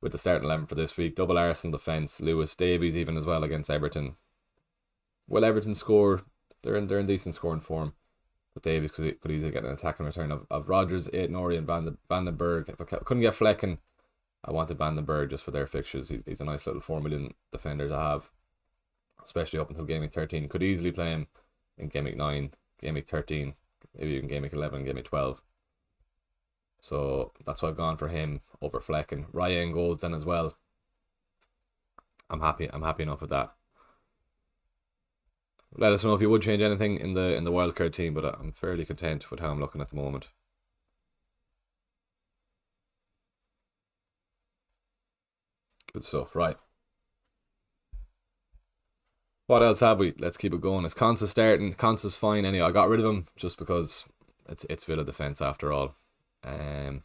[SPEAKER 1] with the starting 11 for this week. Double Arsenal defence, Lewis, Davies even as well against Everton. Will Everton score? They're in decent scoring form. But Davies could easily get an attacking return of Rodgers, Aït-Nouri and Van den Berg. If I couldn't get Flecken, I wanted Van den Berg just for their fixtures. He's a nice little 4 million defender to have, especially up until Game Week 13. Could easily play him in Game Week 9, Game Week 13, maybe even Game Week 11, Game Week 12. So that's why I've gone for him over Flecken. Ryan goals then as well. I'm happy enough with that. Let us know if you would change anything in the wildcard team, but I'm fairly content with how I'm looking at the moment. Good stuff, right. What else have we? Let's keep it going. Is Konsa starting? Konsa's fine anyway. I got rid of him just because it's Villa defence after all. I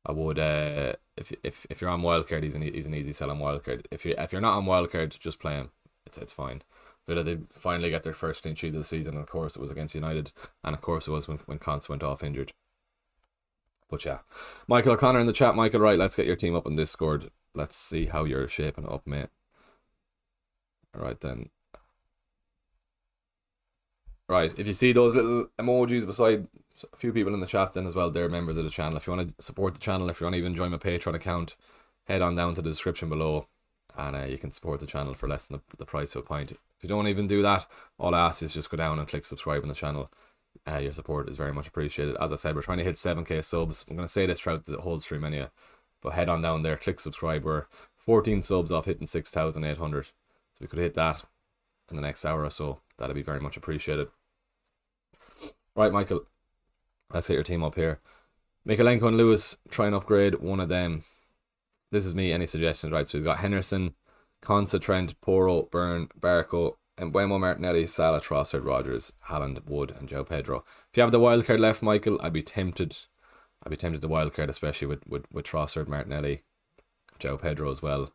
[SPEAKER 1] would if you're on wildcard, he's an easy sell on wildcard. If you're not on wildcard, just play him. It's fine. Villa did finally get their first clean sheet of the season, and of course it was against United, and of course it was when Konsa went off injured. But yeah, Michael O'Connor in the chat. Michael, right, let's get your team up on Discord. Let's see how you're shaping up, mate. Alright then. Right, if you see those little emojis beside a few people in the chat then as well, they're members of the channel. If you want to support the channel, if you want to even join my Patreon account, head on down to the description below, and you can support the channel for less than the price of a pint. If you don't even do that, all I ask is just go down and click subscribe on the channel. Your support is very much appreciated. As I said, we're trying to hit 7k subs. I'm going to say this throughout the whole stream anyway, but head on down there, click subscribe. We're 14 subs off hitting 6,800. So we could hit that in the next hour or so. That'd be very much appreciated. Right, Michael, let's get your team up here. Mikalenko and Lewis, try and upgrade one of them. This is me. Any suggestions? Right, so we've got Henderson, Konsa, Trent, Porro, Byrne, Barco, Mbeumo, Martinelli, Salah, Trossard, Rodgers, Haaland, Wood, and João Pedro. If you have the wildcard left, Michael, I'd be tempted to wildcard, especially with Trossard, Martinelli, João Pedro as well.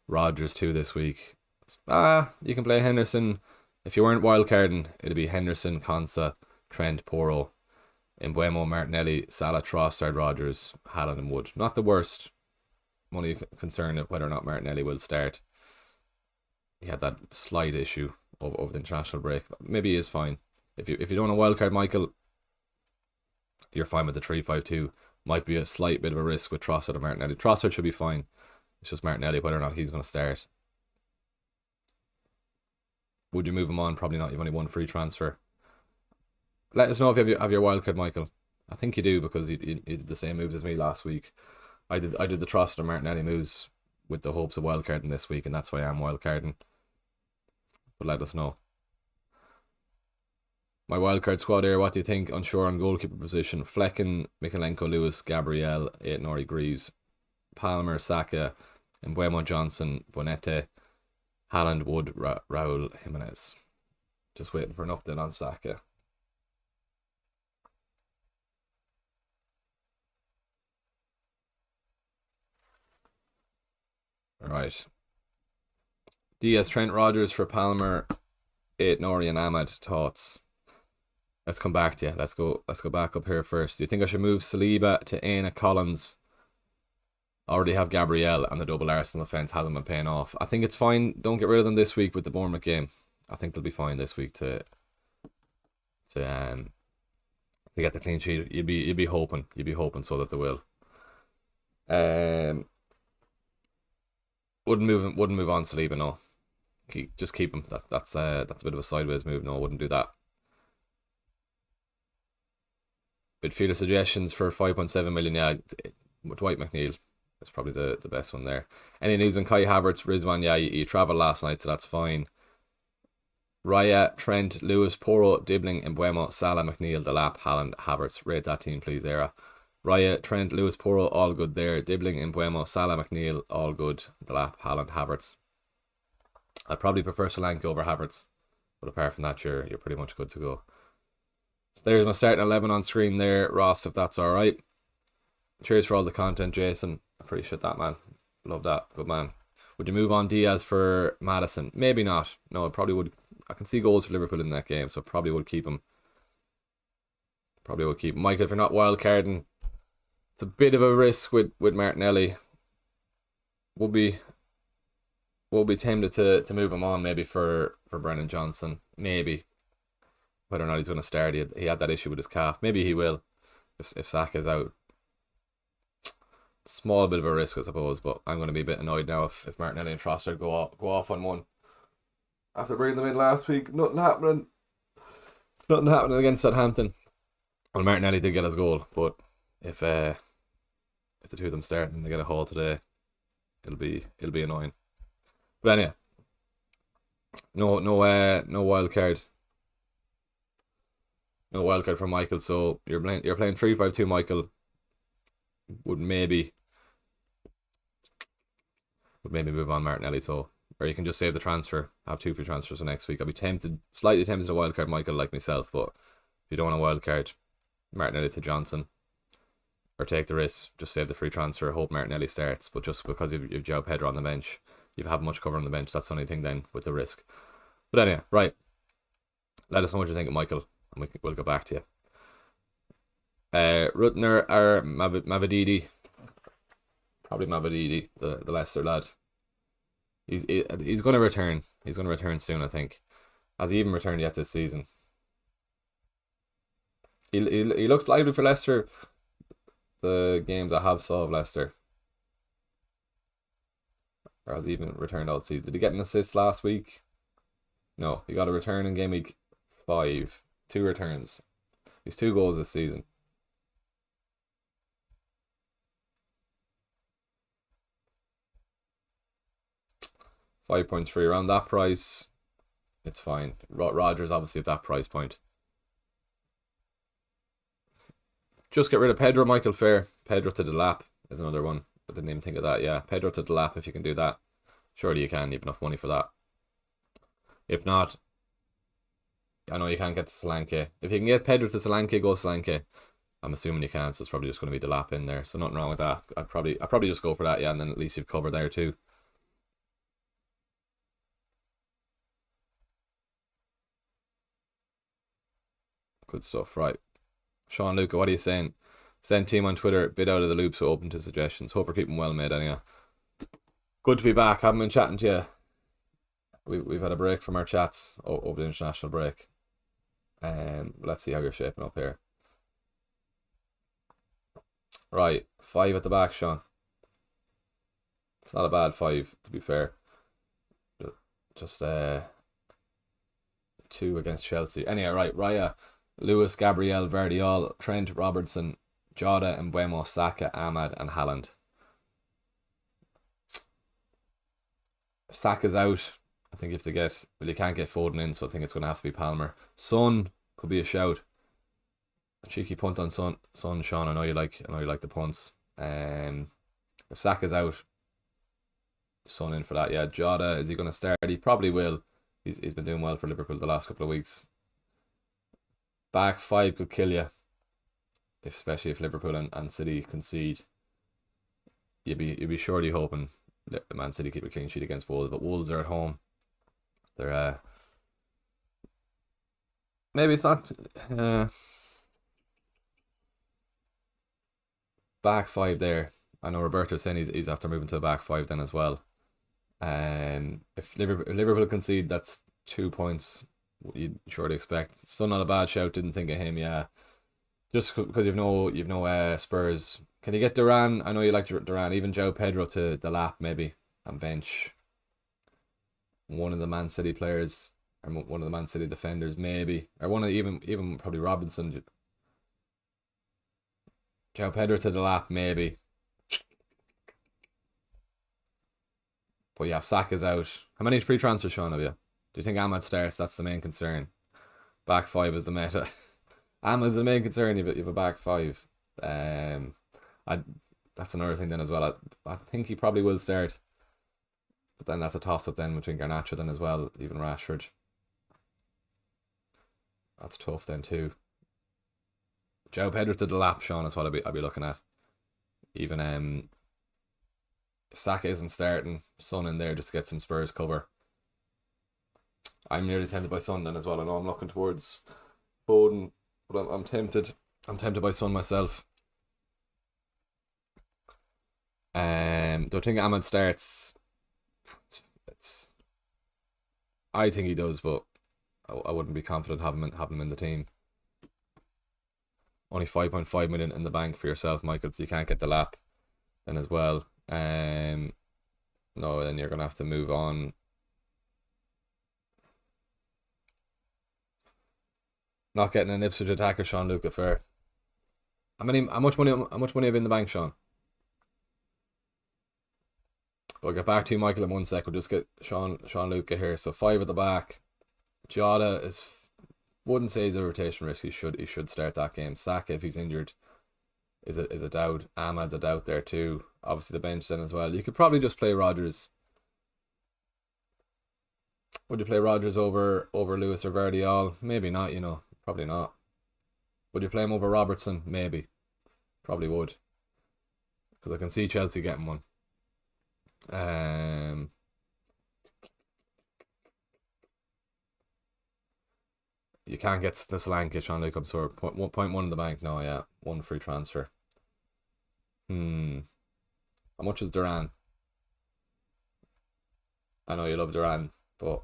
[SPEAKER 1] Rodgers too this week. You can play Henderson. If you weren't wildcarding, it'd be Henderson, Konsa, Trent, Porro, Mbeumo, Martinelli, Salah, Trossard, Rodgers, Haaland and Wood. Not the worst. I'm only concerned of whether or not Martinelli will start. He had that slight issue over the international break. Maybe he is fine. If you don't have a wildcard, Michael, you're fine with the 3-5-2. Might be a slight bit of a risk with Trossard and Martinelli. Trossard should be fine. It's just Martinelli, whether or not he's going to start. Would you move him on? Probably not. You've only one free transfer. Let us know if you have your wildcard, Michael. I think you do, because you did the same moves as me last week. I did the Trossard and Martinelli moves with the hopes of wildcarding this week, and that's why I'm wildcarding. But let us know. My wildcard squad here, what do you think? Unsure on goalkeeper position. Flecken, Mikalenko, Lewis, Gabriel, Aït-Nouri, Greaves, Palmer, Saka, Mbeumo, Johnson, Bonete, Haaland, Wood, Raul, Jimenez. Just waiting for an update on Saka. Alright. Diaz, Trent, Rodgers for Palmer, Aït-Nouri and Ahmed. Thoughts? Let's come back to you. Let's go back up here first. Do you think I should move Saliba to Aina Collins? Already have Gabriel, and the double Arsenal offence hasn't been paying off. I think it's fine. Don't get rid of them this week with the Bournemouth game. I think they'll be fine this week to get the clean sheet. You'd be hoping so that they will. Wouldn't move on Saliba, no. Just keep him. That's a bit of a sideways move. No, I wouldn't do that. Midfielder suggestions for 5.7 million. Yeah, Dwight McNeil is probably the best one there. Any news on Kai Havertz, Rizwan? Yeah, you travelled last night, so that's fine. Raya, Trent, Lewis, Porro, Dibbling, Embuemo, Salah, McNeil, Delap, Haaland, Havertz. Rate that team, please, Era. Raya, Trent, Lewis, Porro, all good there. Dibbling, Embuemo, Salah, McNeil, all good. Delap, Haaland, Havertz. I'd probably prefer Solanke over Havertz, but apart from that, you're pretty much good to go. So there's my starting 11 on screen there, Ross, if that's all right. Cheers for all the content, Jason. Appreciate that, man. Love that. Good man. Would you move on Diaz for Madison? Maybe not. No, I probably would. I can see goals for Liverpool in that game, so probably would keep him. Probably would keep him. Michael, if you're not wildcarding, it's a bit of a risk with Martinelli. We'll be tempted to move him on maybe for Brennan Johnson. Maybe. Whether or not he's going to start. He had that issue with his calf. Maybe he will if Saka's out. Small bit of a risk, I suppose, but I'm going to be a bit annoyed now if Martinelli and Trossard go off on one. After bringing them in last week, nothing happening against Southampton. Well, Martinelli did get his goal, but if the two of them start and they get a haul today, it'll be annoying. But anyway, no wild card. No wild card from Michael. So you're playing 3-5-2, Michael. Would maybe move on Martinelli, or you can just save the transfer, have 2 free transfers for next week. I'd be slightly tempted to wildcard Michael like myself, but if you don't want to wildcard Martinelli to Johnson, or take the risk, just save the free transfer, hope Martinelli starts, but just because you've Joe Pedro on the bench, you have much cover on the bench, that's the only thing then with the risk. But anyway, right, let us know what you think of Michael, and we'll go back to you. Rutner or Mavididi, probably Mavididi, the Leicester lad. He's going to return. He's going to return soon, I think. Has he even returned yet this season? He looks lively for Leicester. The games I have saw of Leicester. Or has he even returned all season? Did he get an assist last week? No, he got a return in game week 5. 2 returns. He's 2 goals this season. £5.3 around that price. It's fine. Rodgers obviously at that price point. Just get rid of Pedro, Michael. Fair. Pedro to Delap is another one. I didn't even think of that. Yeah, Pedro to Delap if you can do that. Surely you can. You have enough money for that. If not, I know you can't get to Solanke. If you can get Pedro to Solanke, go Solanke. I'm assuming you can, so it's probably just going to be Delap in there. So nothing wrong with that. I'd probably just go for that, yeah, and then at least you've covered there too. Good stuff, right. Sean Luca, what are you saying? Send team on Twitter, bit out of the loop, so open to suggestions. Hope we're keeping well, mate, anyhow. Good to be back. Haven't been chatting to you. We've had a break from our chats over the international break. Let's see how you're shaping up here. Right, 5 at the back, Sean. It's not a bad 5, to be fair. Just 2 against Chelsea. Anyway, right, Raya, Lewis, Gabriel, Vardiol, Trent, Robertson, Jota, Embuemo, Saka, Ahmad, and Haaland. Saka's out. I think you have to get... Well, you can't get Foden in, so I think it's going to have to be Palmer. Son could be a shout. A cheeky punt on Son, Sean. I know you like the punts. If Saka's out, Son in for that. Yeah, Jota, is he going to start? He probably will. He's been doing well for Liverpool the last couple of weeks. Back 5 could kill you, especially if Liverpool and City concede. You'd be surely hoping that Man City keep a clean sheet against Wolves, but Wolves are at home. They're maybe it's not back 5 there. I know Roberto's saying he's after moving to a back 5 then as well. If Liverpool concede, that's 2 points. You'd surely expect. So not a bad shout. Didn't think of him. Yeah, just because you've no Spurs. Can you get Duran? I know you like Duran. Even Joe Pedro to the lap maybe and bench one of the Man City players or one of the Man City defenders maybe, or one of even probably Robinson. Joe Pedro to the lap maybe. But yeah, Saka's out. How many free transfers, Sean, have you? Do you think Ahmad starts? That's the main concern. Back five is the meta. Ahmad's the main concern. You have a back five. I that's another thing then as well. I think he probably will start. But then that's a toss-up then between Garnacho then as well, even Rashford. That's tough then too. Joe Pedro to the lap, Sean, is what I'll be looking at. Even if Saka isn't starting, Son in there just to get some Spurs cover. I'm nearly tempted by Son then as well. I know I'm looking towards Foden, but I'm tempted. I'm tempted by Son myself. Do I think Ahmad starts? I think he does, but I wouldn't be confident having him in the team. Only 5.5 million in the bank for yourself, Michael, so you can't get the lap then as well. No, then you're gonna have to move on. Not getting an Ipswich attacker, Sean Luca, fair. How much money have in the bank, Sean? I'll get back to you, Michael, in 1 sec. We'll just get Sean Luca here. So 5 at the back. Jota wouldn't say he's a rotation risk. He should start that game. Saka, if he's injured, is a doubt. Ahmad's a doubt there too. Obviously the bench then as well. You could probably just play Rodgers. Would you play Rodgers over Lewis or Vardiol? Maybe not, Probably not. Would you play him over Robertson? Maybe. Probably would. Because I can see Chelsea getting one. You can't get the Solanke, Sean Luke. I'm sorry. 1.1 in the bank. No, yeah. 1 free transfer. How much is Duran? I know you love Duran, but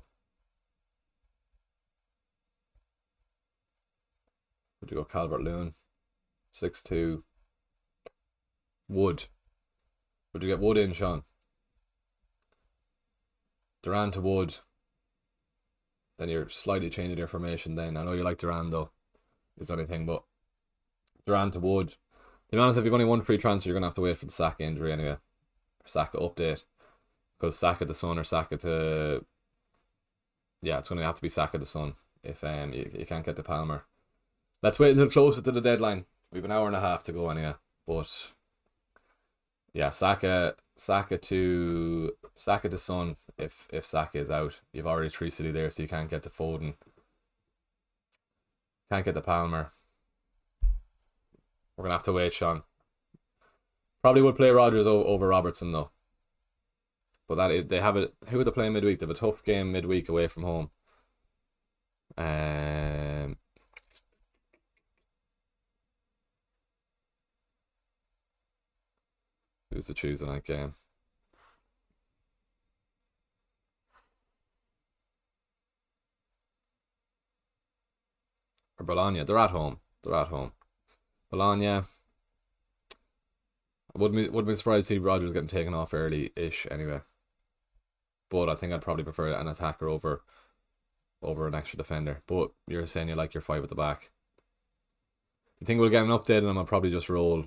[SPEAKER 1] would you go Calvert-Lewin? 6'2". Wood. Would you get Wood in, Sean? Duran to Wood. Then you're slightly changing your formation then. I know you like Duran though. Is anything, but Duran to Wood. To be honest, if you've only 1 free transfer, you're going to have to wait for the Saka injury anyway. Or Saka update. Because Saka to Son or Saka to... Yeah, it's going to have to be Saka to Son if you can't get the Palmer. Let's wait until closer to the deadline. We've an hour and a half to go anyway. But yeah, Saka to Son if Saka is out. You've already 3 City there, so you can't get the Foden. Can't get the Palmer. We're gonna have to wait, Sean. Probably would play Rodgers over Robertson though. But they have it. Who would they play midweek? They have a tough game midweek away from home. Who's the Tuesday night game? Or Bologna. They're at home. Bologna. I wouldn't be surprised to see Rodgers getting taken off early-ish anyway. But I think I'd probably prefer an attacker over an extra defender. But you're saying you like your 5 at the back. You think we'll get an update and I'll probably just roll.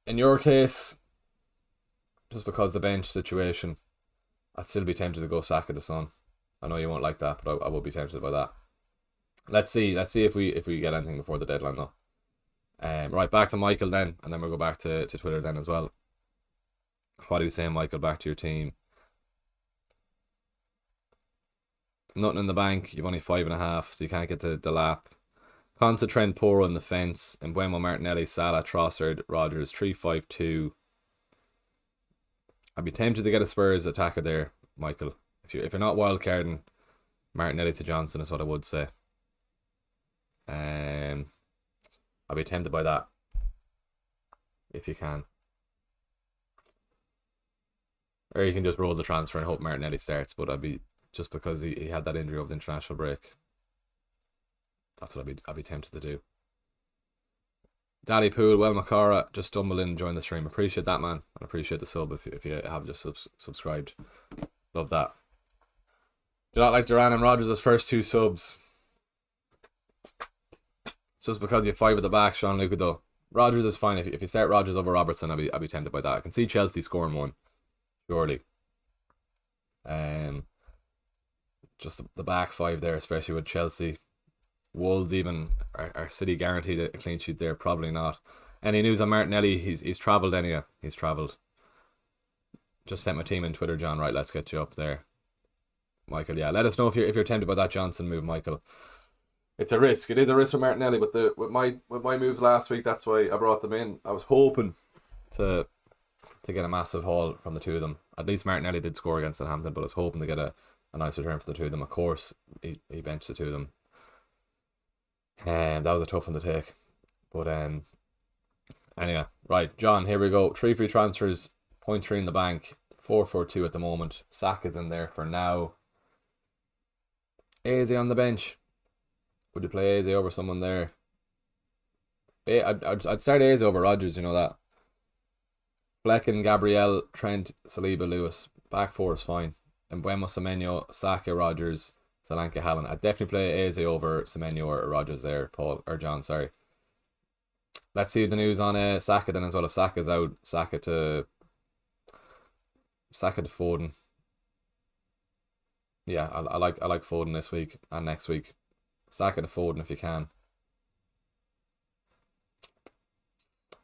[SPEAKER 1] In your case, just because the bench situation, I'd still be tempted to go Saka to Son. I know you won't like that, but I will be tempted by that. Let's see if we get anything before the deadline though. Right, back to Michael then, and then we'll go back to Twitter then as well. What are you saying, Michael? Back to your team. Nothing in the bank. You've only 5.5, so you can't get the lap. Consa, Trent, Poro in the fence. Embuemo, Martinelli, Salah, Trossard, Rodgers, 3-5-2. I'd be tempted to get a Spurs attacker there, Michael. If you're not wildcarding, Martinelli to Johnson is what I would say. I'd be tempted by that if you can. Or you can just roll the transfer and hope Martinelli starts, but I'd be just because he had that injury over the international break. That's what I'd be tempted to do. Daddy Pool, well, Makara, just stumbled in and joined the stream. Appreciate that, man. And appreciate the sub if you have just subscribed. Love that. Do not like Duran and Rodgers' first 2 subs. It's just because you have 5 at the back, Sean Luca, though. Rodgers is fine. If you start Rodgers over Robertson, I'd be tempted by that. I can see Chelsea scoring 1. surely. Just the back five there, especially with Chelsea. Wolves even are City guaranteed a clean sheet there? Probably not. Any news on Martinelli? He's travelled anyway. He's travelled. Just sent my team in Twitter, John. Right, let's get you up there, Michael. Yeah, let us know if you're tempted by that Johnson move, Michael. It's a risk. It is a risk for Martinelli, but with my moves last week, that's why I brought them in. I was hoping to get a massive haul from the two of them. At least Martinelli did score against Southampton, but I was hoping to get a nice return for the two of them. Of course, he benched the two of them. That was a tough one to take. But anyway, right, John, here we go. 3 free transfers, 0.3 in the bank, 442 at the moment. Saka's in there for now. Eze on the bench. Would you play Eze over someone there? I'd start Eze over Rodgers, you know that. Flecken, Gabriel, Trent, Saliba, Lewis. Back four is fine. And Mbeumo, Semenyo, Saka, Rodgers, Solanke, Haaland. I'd definitely play Eze over Semenyo or Rodgers there, Paul, or John, sorry. Let's see the news on Saka then as well. If Saka's out, Saka to Foden. Yeah, I like Foden this week and next week. Saka to Foden if you can.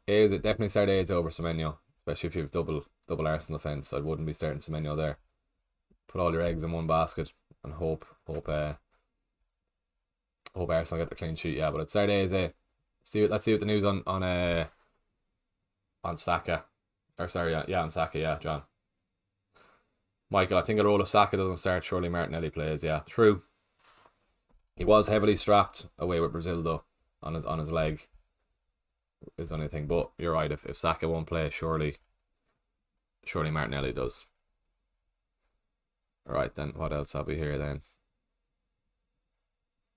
[SPEAKER 1] Eze, definitely start Eze over Semenyo, especially if you have double Arsenal defence. I wouldn't be starting Semenyo there. Put all your eggs in one basket and hope Arsenal get the clean sheet. Yeah, but it's start Eze. Let's see what the news on Saka. Or sorry, yeah, on Saka, yeah, John. Michael, I think a role of Saka doesn't start, surely Martinelli plays. Yeah, true. He was heavily strapped away with Brazil though, on his leg. Is the only thing. But you're right, if Saka won't play, surely Martinelli does. Alright then, what else have we here then?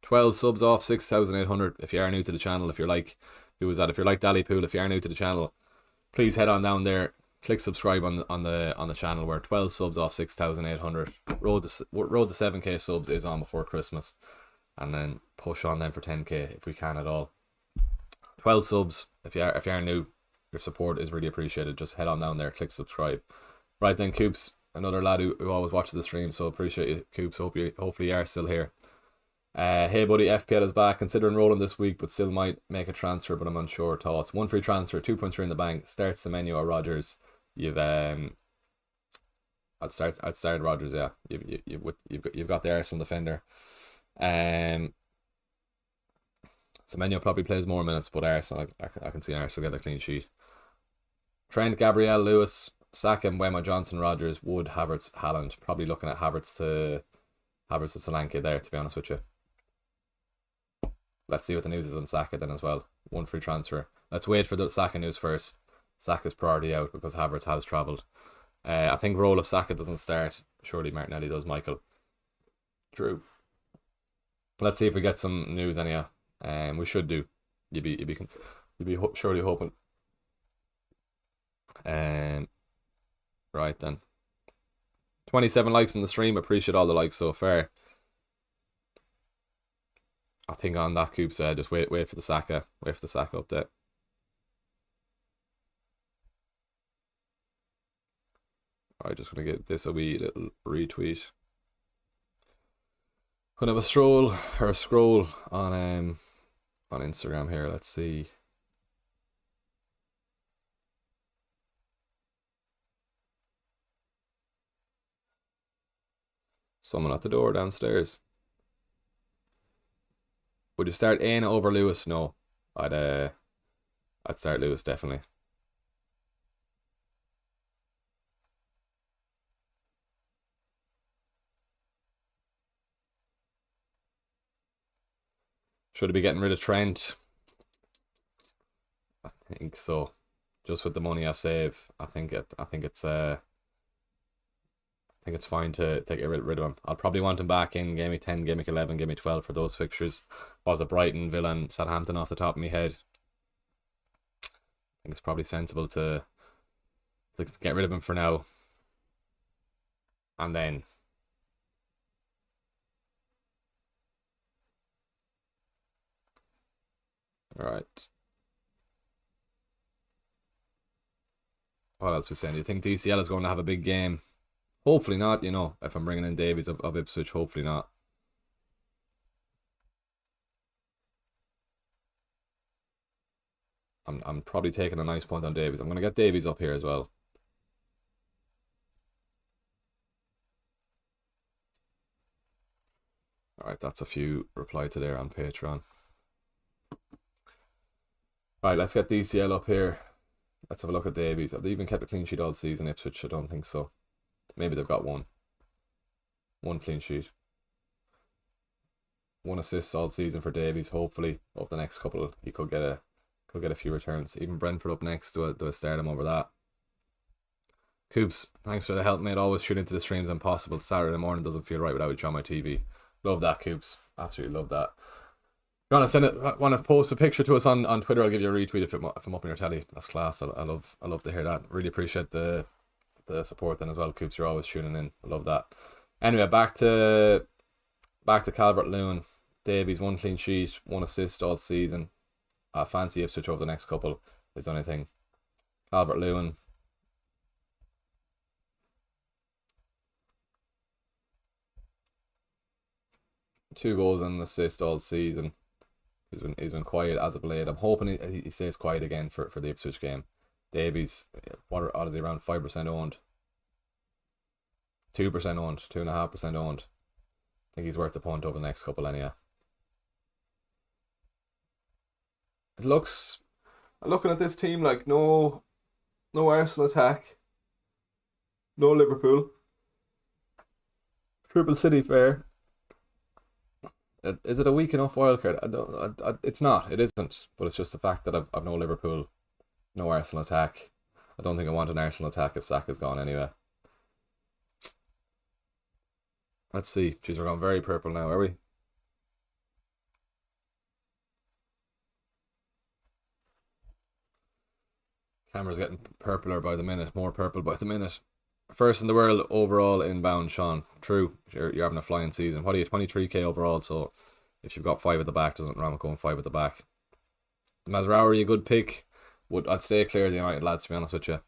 [SPEAKER 1] 12 subs off 6,800. If you are new to the channel, if you're like, who was that? If you're like Dally Pool, if you are new to the channel, please head on down there, click subscribe on the channel. We're 12 subs off 6,800. Road to 7k subs is on before Christmas, and then push on then for 10k if we can at all. 12 subs. If you are new, your support is really appreciated. Just head on down there, click subscribe. Right then, Coops, another lad who always watches the stream, so appreciate you, Coops. Hopefully you are still here. Hey buddy, FPL is back, considering rolling this week, but still might make a transfer, but I'm unsure. Thoughts? 1 free transfer, 2.3 in the bank. Starts the menu or Rodgers. I'd start Rodgers. Yeah, you've got the Arsenal defender. Semenyo probably plays more minutes, but Arsenal, I can see Arsenal get a clean sheet. Trent, Gabriel, Lewis, Saka, Mbeumo, Johnson, Rodgers, Wood, Havertz, Haaland. Probably looking at Havertz to Solanke there, to be honest with you. Let's see what the news is on Saka then as well. 1 free transfer. Let's wait for the Saka news first. Saka's priority out because Havertz has travelled. I think role of Saka doesn't start. Surely Martinelli does, Michael. True. Let's see if we get some news anyhow. We should do. You'd be surely hoping. Right then. 27 likes on the stream. Appreciate all the likes so far. I think on that Coop said just wait for the Saka. Wait for the Saka update. Alright, just gonna get this a wee little retweet. Gonna have a scroll on Instagram here. Let's see. Someone at the door downstairs. Would you start Aina over Lewis? No. I'd start Lewis definitely. Should I be getting rid of Trent? I think so. Just with the money I save, I think it's fine to get rid of him. I'll probably want him back in game week 10, game week 11, game week 12 for those fixtures. Was it Brighton, Villa, and Southampton off the top of my head? I think it's probably sensible to get rid of him for now. And then alright. what else we saying? Do you think DCL is going to have a big game? Hopefully not, you know, if I'm bringing in Davies of Ipswich, hopefully not. I'm probably taking a nice punt on Davies. I'm going to get Davies up here as well. Alright, that's a few reply to there on Patreon. Alright, let's get DCL up here. Let's have a look at Davies. Have they even kept a clean sheet all season, Ipswich? I don't think so. Maybe they've got one. One clean sheet. 1 assist all season for Davies. Hopefully, over the next couple, he could get a few returns. Even Brentford up next, do a stardom over that. Coops, thanks for the help, mate. Always tune into the streams when possible. Saturday morning doesn't feel right without you on my TV. Love that, Coops. Absolutely love that. You want to send it? Want to post a picture to us on Twitter? I'll give you a retweet if I'm up on your telly. That's class. I love to hear that. Really appreciate the support then as well, Coops. You're always tuning in. I love that. Anyway, back to Calvert-Lewin. Davies, 1 clean sheet, 1 assist all season. Fancy Ipswich over the next couple is the only thing. Calvert-Lewin. Two goals and an assist all season. He's been quiet as of late. I'm hoping he stays quiet again for the Ipswich game. Davies, what is he, around 5% owned? 2% owned, 2.5% owned. I think he's worth the punt over the next couple anyhow. It looks, looking at this team, like no Arsenal attack, no Liverpool, Triple City fair. Is it a weak enough wildcard? It's not. It isn't. But it's just the fact that I've no Liverpool, no Arsenal attack. I don't think I want an Arsenal attack if Saka's gone anyway. Let's see. Jeez, we're going very purple now, are we? Camera's getting purpler by the minute, more purple by the minute. First in the world overall inbound, Sean. True, you're having a flying season. What are you, 23k overall? So if you've got 5 at the back, doesn't wrong with going 5 at the back. Mazraoui, a good pick. I'd stay clear of the United lads, to be honest with you.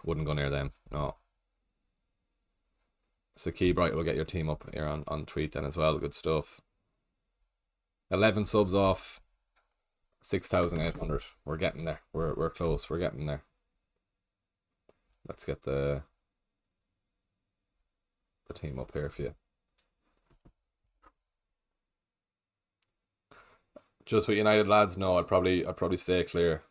[SPEAKER 1] Wouldn't go near them, no. Saki Bright will get your team up here on tweet then as well. Good stuff. 11 subs off 6,800. We're getting there. We're close. We're getting there. Let's get the team up here for you. Just with United lads, no, I'd probably stay clear.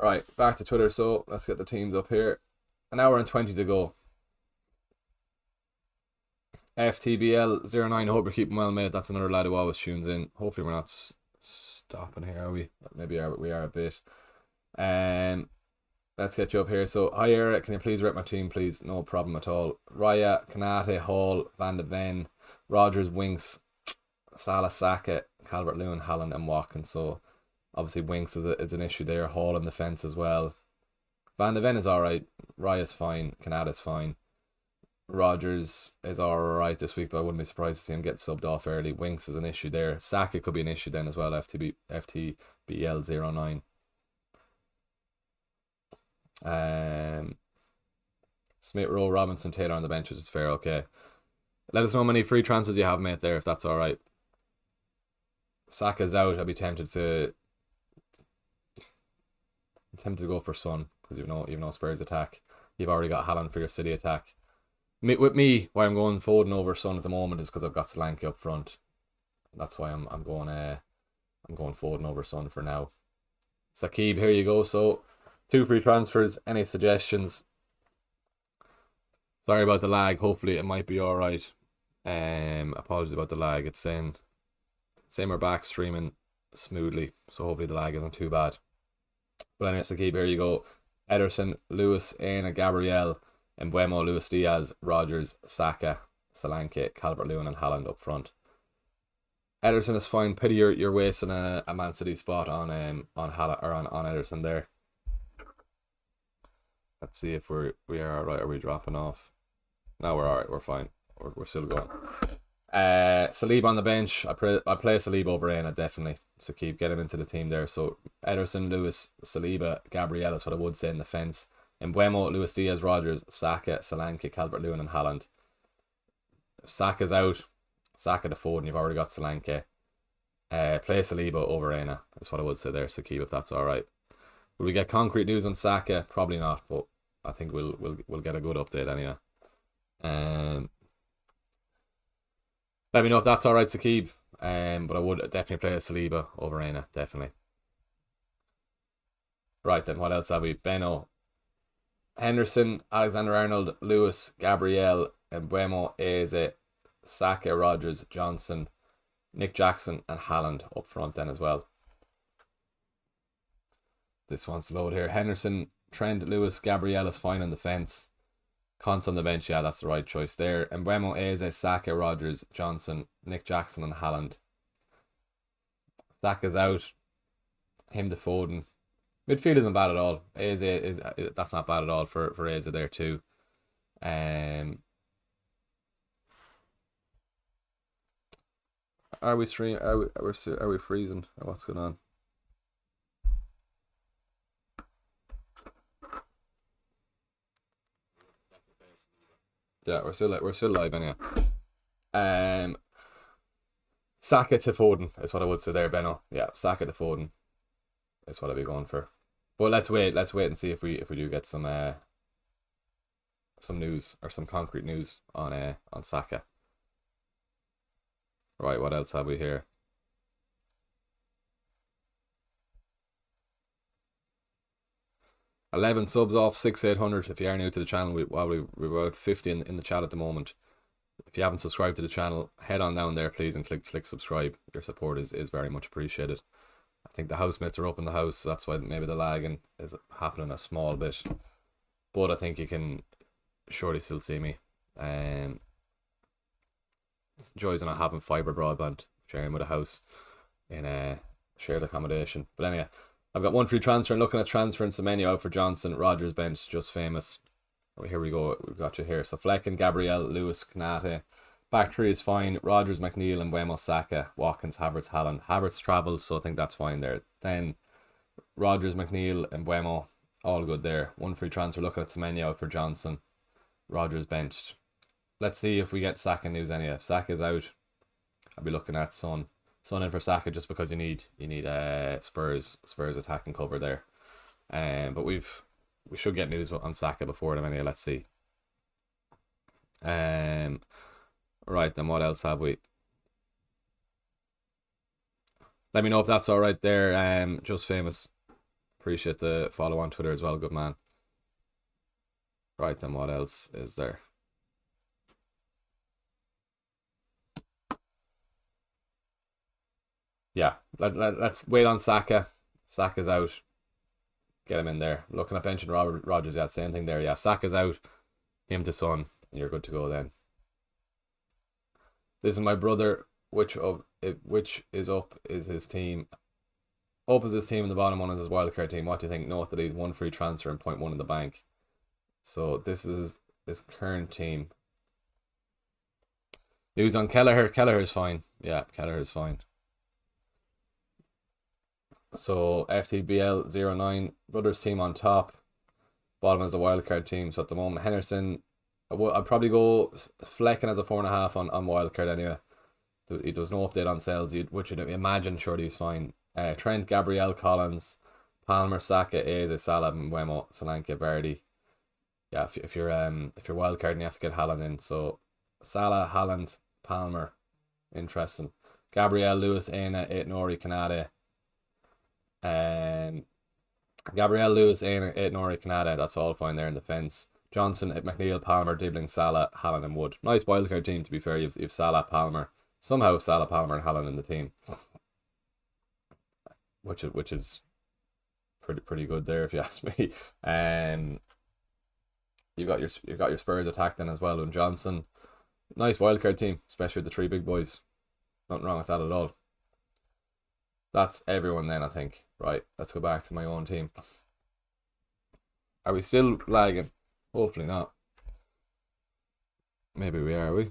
[SPEAKER 1] Right, back to Twitter. So let's get the teams up here. 1 hour and 20 to go. FTBL09, hope you're keeping well, mate. That's another lad who always tunes in. Hopefully we're not stopping here, are we? Maybe we are a bit. Let's get you up here. So, hi Eric, can you please rep my team, please? No problem at all. Raya, Kanate, Hall, Van de Ven, Rogers, Winks, Salah, Saka, Calvert-Lewin, Haaland and Watkins. So obviously Winks is an issue there. Hall in the fence as well. Van de Ven is alright. Raya's fine. Kanata's fine. Rogers is alright this week, but I wouldn't be surprised to see him get subbed off early. Winks is an issue there. Saka could be an issue then as well. FTBL09. Smith Rowe, Robinson, Taylor on the bench, which is fair. Okay, let us know how many free transfers you have, mate, there, if that's alright. Saka's out. I'd be tempted to go for Son, because you've no Spurs attack. You've already got Haaland for your City attack. With me, why I'm going Foden over Son at the moment is because I've got Solanke up front. That's why I'm going Foden over Son for now. Sakib, here you go. So 2 free transfers. Any suggestions? Sorry about the lag. Hopefully it might be alright. Apologies about the lag. It's saying we're back streaming smoothly, so hopefully the lag isn't too bad. But anyway, Sakib, here you go. Ederson, Lewis, Aina, Gabriel, Mbuemo, Luis Diaz, Rogers, Saka, Solanke, Calvert-Lewin and Haaland up front. Ederson is fine. Pity you're wasting a Man City spot on Haaland or on Ederson there. Let's see if we are alright. Are we dropping off? No, we're alright. We're fine. We're still going. Saliba on the bench. I play Saliba over Aina, definitely. So get him into the team there. So Ederson, Lewis, Saliba, Gabriel is what I would say in the fence. Embuemo, Luis Diaz, Rogers, Saka, Solanke, Calvert-Lewin and Haaland. If Saka's out, Saka to Foden, you've already got Solanke. Play Saliba over Aina is what I would say there, Sakib, if that's alright. Will we get concrete news on Saka? Probably not, but I think we'll get a good update anyway. Let me know if that's alright, Sakib. But I would definitely play a Saliba over Aina, definitely. Right then, what else have we? Beno, Henderson, Alexander-Arnold, Lewis, Gabriel, Embuemo, Eze, Saka, Rogers, Johnson, Nick Jackson, and Haaland up front then as well. This one's load here. Henderson, Trent, Lewis, Gabriel is fine on the fence. Conte on the bench, yeah, that's the right choice there. Embuemo, Eze, Saka, Rogers, Johnson, Nick Jackson, and Haaland. Saka's out. Him to Foden. Midfield isn't bad at all. That's not bad at all for Eze there too. Are we stream? Are we freezing? Or what's going on? Yeah, we're still live anyway. Saka to Foden is what I would say there, Benno. Yeah, Saka to Foden is what I'd be going for. But let's wait and see if we do get some news or some concrete news on Saka. Right, what else have we here? $11 subs off 6,800. If you are new to the channel, we're about 50 in the chat at the moment. If you haven't subscribed to the channel, head on down there, please, and click subscribe. Your support is very much appreciated. I think the housemates are up in the house, so that's why maybe the lagging is happening a small bit. But I think you can surely still see me. Joys of not having fibre broadband, sharing with a house in a shared accommodation. But anyway, I've got one free transfer and looking at transferring Semenyo out for Johnson. Rogers bench, just famous. Oh, here we go, we've got you here. So Flecken, Gabriel, Lewis, Kanate. Back three is fine. Rogers, McNeil, and Embuemo, Saka, Watkins, Havertz, Haaland. Havertz travels, so I think that's fine there. Then Rogers, McNeil, and Embuemo, all good there. One free transfer, looking at Semenyo out for Johnson. Rogers benched. Let's see if we get Saka news anyway. If Saka's out, I'll be looking at Son in for Saka, just because you need Spurs attacking cover there. But we should get news on Saka before them anyway. Let's see. Right then, what else have we? Let me know if that's all right there. Just famous. Appreciate the follow on Twitter as well. Good man. Right then, what else is there? Yeah, let's wait on Saka. Saka's out. Get him in there. Looking at benching Rogers, yeah, same thing there. Yeah, if Saka's out, him to Son, and you're good to go then. This is my brother. Which is up is his team. Up is his team, and the bottom one is his wildcard team. What do you think? Note that he's one free transfer and 0.1 in the bank. So this is his current team. News on Kelleher. Kelleher's fine. Yeah, Kelleher's fine. So FTBL 09, brothers team on top. Bottom is the wildcard team. So at the moment, Henderson, I'd probably go Flecken as a 4.5 on wildcard anyway. There's no update on sales, which you'd imagine surely he's fine. Trent, Gabriel, Collins, Palmer, Saka, Eze, Salah, Embuemo, Solanke, Vardy. Yeah, if you're wildcarding, you have to get Haaland in. So Salah, Haaland, Palmer, interesting. Gabriel, Lewis, Aina, Nori, Kanade. Gabriel, Lewis, Aina, Nori, Kanade. That's all fine there in the fence. Johnson, McNeil, Palmer, Dibbling, Salah, Haaland, and Wood. Nice wildcard team, to be fair. You've Salah, Palmer. Somehow Salah, Palmer, and Haaland in the team, which is pretty good there, if you ask me. You've got your Spurs attack then as well, and Johnson. Nice wildcard team, especially with the three big boys. Nothing wrong with that at all. That's everyone then, I think. Right, let's go back to my own team. Are we still lagging? Hopefully not. Maybe we are we?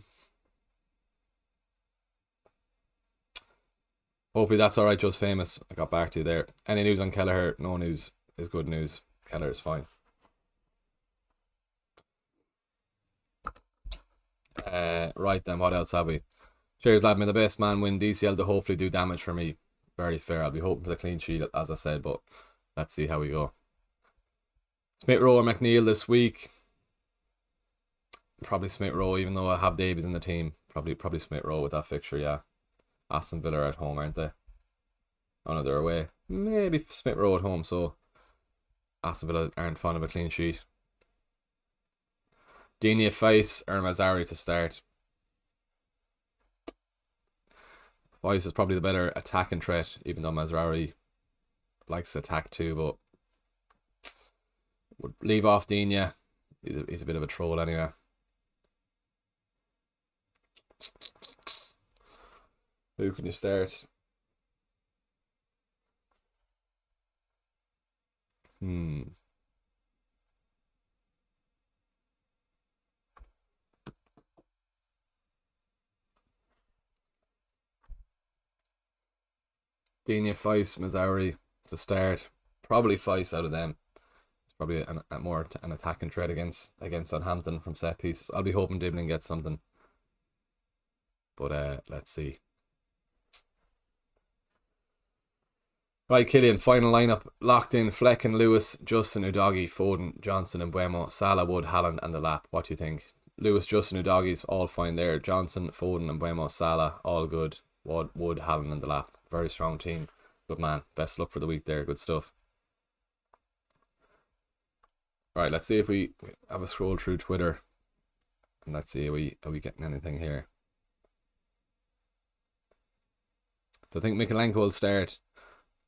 [SPEAKER 1] Hopefully that's alright, just famous. I got back to you there. Any news on Kelleher? No news is good news. Kelleher is fine. Right then, what else have we? Cheers, lad. May the best man win DCL to hopefully do damage for me. Very fair. I'll be hoping for the clean sheet, as I said, but let's see how we go. Smith Rowe or McNeil this week? Probably Smith Rowe, even though I have Davies in the team. Probably Smith Rowe with that fixture, yeah. Aston Villa are at home, aren't they? Oh no, they're away. Maybe Smith Rowe at home, so Aston Villa aren't fond of a clean sheet. Dini Faiss or Mazzari to start. Faiss is probably the better attacking threat, even though Mazzari likes to attack too, but would leave off Digne. He's a bit of a troll anyway. Who can you start? Digne, Faiss, Mazzari to start. Probably Faiss out of them. It's probably more an attacking threat against Southampton from set pieces. I'll be hoping Dibbling gets something. But let's see. Right, Killian, final lineup locked in. Fleck and Lewis, Justin, Udogie, Foden, Johnson and Buemo, Salah, Wood, Haaland and the lap. What do you think? Lewis, Justin, Udogie's all fine there. Johnson, Foden and Buemo, Salah, all good. Wood, Haaland and the lap. Very strong team. Good man. Best luck for the week there. Good stuff. Right, let's see if we have a scroll through Twitter. And let's see, are we getting anything here? Do I think Mikalenko will start?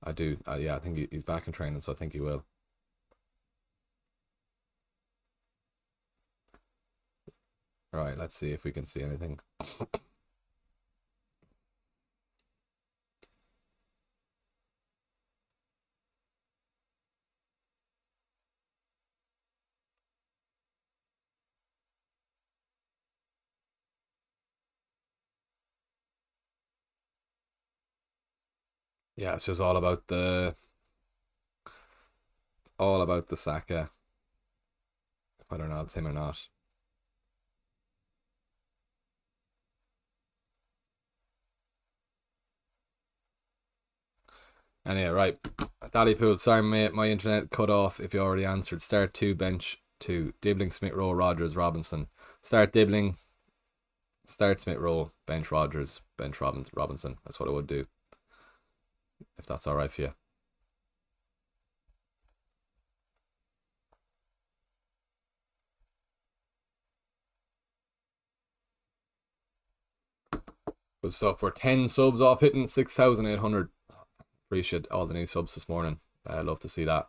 [SPEAKER 1] I do. Yeah, I think he's back in training, so I think he will. Right, let's see if we can see anything. Yeah, it's just all about the Saka. Whether or not it's him or not. Anyway, right. Daddypool, sorry mate, my internet cut off if you already answered. Start 2, bench 2. Dibbling, Smith Rowe, Rodgers, Robinson. Start Dibbling, start Smith Rowe, bench Rodgers, bench Robinson. That's what I would do. If that's alright for you. Good stuff. We're 10 subs off hitting 6,800. Appreciate all the new subs this morning. I love to see that.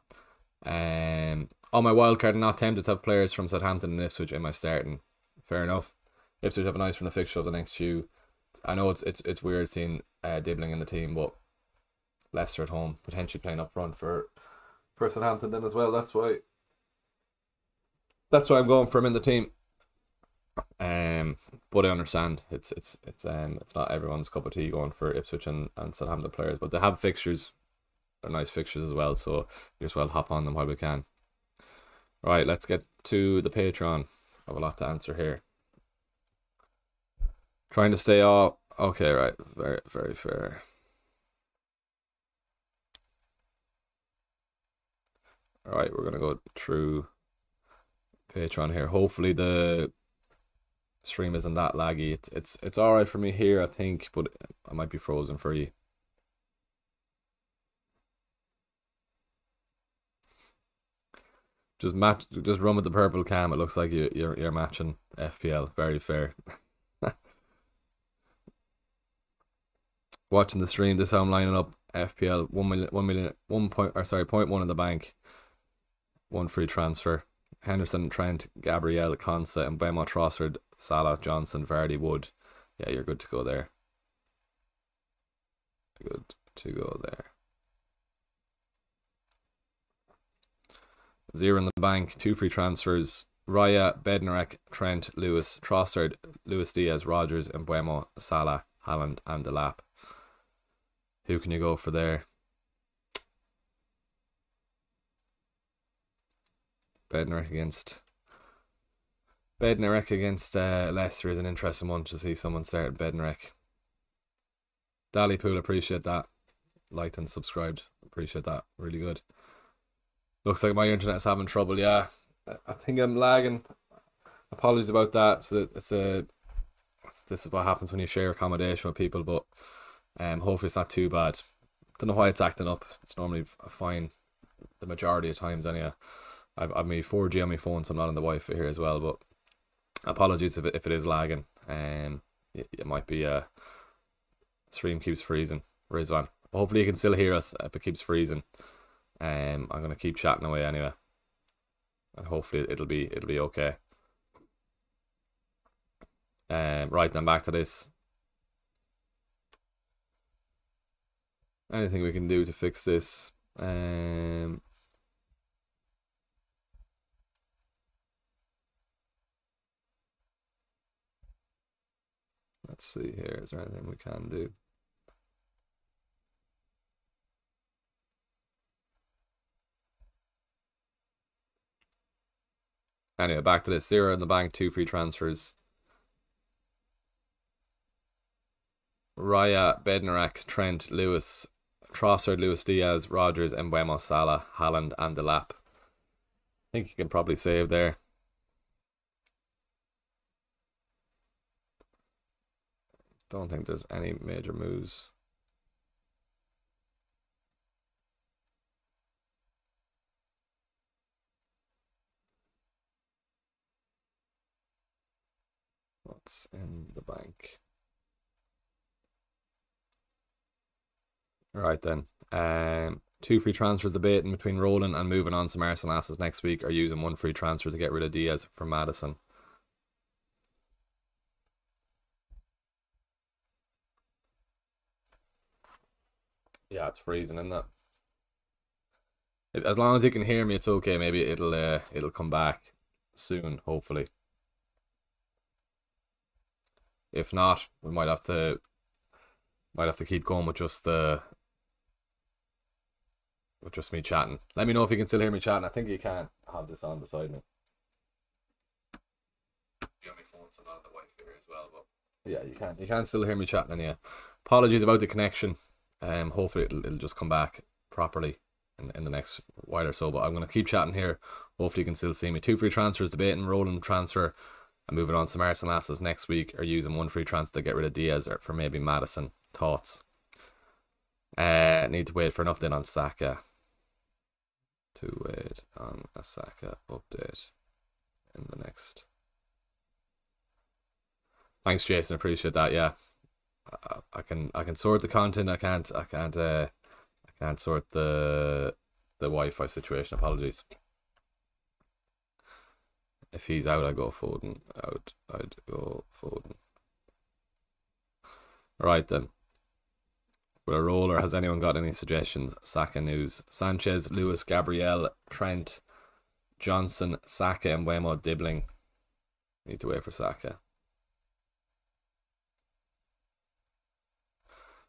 [SPEAKER 1] On my wildcard, I'm not tempted to have players from Southampton and Ipswich in my starting. Fair enough. Ipswich have a nice run of fixture over the next few. I know it's weird seeing Dibbling in the team, but Leicester at home, potentially playing up front for Southampton then as well. That's why I'm going for him in the team. But I understand it's not everyone's cup of tea going for Ipswich and Southampton players, but they have fixtures. They're nice fixtures as well, so you just well hop on them while we can. Right, let's get to the Patreon. I have a lot to answer here. Trying to stay off. Okay, right. Very, very fair. Alright, we're gonna go through Patreon here. Hopefully the stream isn't that laggy. It's alright for me here, I think, but I might be frozen for you. Just run with the purple cam. It looks like you're matching FPL. Very fair. Watching the stream, this is how I'm lining up FPL. 0.1 in the bank. 1 free transfer. Henderson, Trent, Gabriel, Consa, and Bemo, Trossard, Salah, Johnson, Vardy, Wood. Yeah, you're good to go there. Good to go there. 0 in the bank. 2 free transfers. Raya, Bednarek, Trent, Lewis, Trossard, Luis Diaz, Rodgers, and Buemo, Salah, Haaland, and Delap. Who can you go for there? Bednarek against Leicester is an interesting one to see someone starting Bednarek. Dalipool, appreciate that. Liked and subscribed. Appreciate that. Really good. Looks like my internet's having trouble. Yeah, I think I'm lagging. Apologies about that. This is what happens when you share accommodation with people, but hopefully it's not too bad. Don't know why it's acting up. It's normally fine the majority of times anyway. I've my 4G on my phone, so I'm not on the Wi-Fi here as well, but apologies if it is lagging. It might be stream keeps freezing. Rizwan. Hopefully you can still hear us if it keeps freezing. I'm gonna keep chatting away anyway. And hopefully it'll be okay. Right then, back to this. Anything we can do to fix this? Let's see here. Is there anything we can do? Anyway, back to this. 0 in the bank, 2 free transfers. Raya, Bednarak, Trent, Lewis, Trossard, Luis Diaz, Rogers, Mbeumo, Salah, Haaland, and Delap. I think you can probably save there. Don't think there's any major moves. What's in the bank? Right then. 2 free transfers debating between rolling and moving on some Arsenal assets next week, or using 1 free transfer to get rid of Diaz for Maddison. Yeah, it's freezing, isn't it? As long as you can hear me, it's okay. Maybe it'll come back soon, hopefully. If not, we might have to keep going with just me chatting. Let me know if you can still hear me chatting. I think you can. I have this on beside me. Be on my phone, so not on the Wi-Fi here as well, but yeah, you can still hear me chatting. And yeah, apologies about the connection. Hopefully it'll just come back properly in the next while or so. But I'm gonna keep chatting here. Hopefully you can still see me. 2 free transfers debating, rolling transfer, and moving on some Arsenal assets next week, or using 1 free transfer to get rid of Diaz or for maybe Maddison. Thoughts? Need to wait for an update on SAKA. To wait on a SAKA update in the next. Thanks, Jason. Appreciate that. Yeah, I can sort the content. I can't sort the Wi-Fi situation. Apologies. If he's out, I go Foden. I'd go Foden. Right then. With a roller, has anyone got any suggestions? Saka news. Sanchez, Lewis, Gabriel, Trent, Johnson, Saka, and Mbeumo, Dibbling. Need to wait for Saka.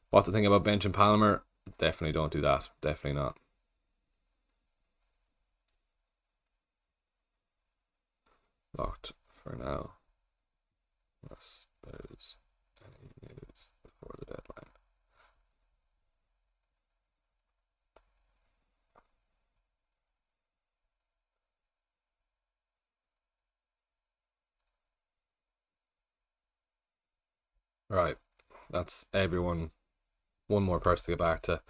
[SPEAKER 1] What to think about benching Palmer? Definitely don't do that. Definitely not. Locked for now. Unless there's any news before the deadline. Right. That's everyone. One more person to get back to.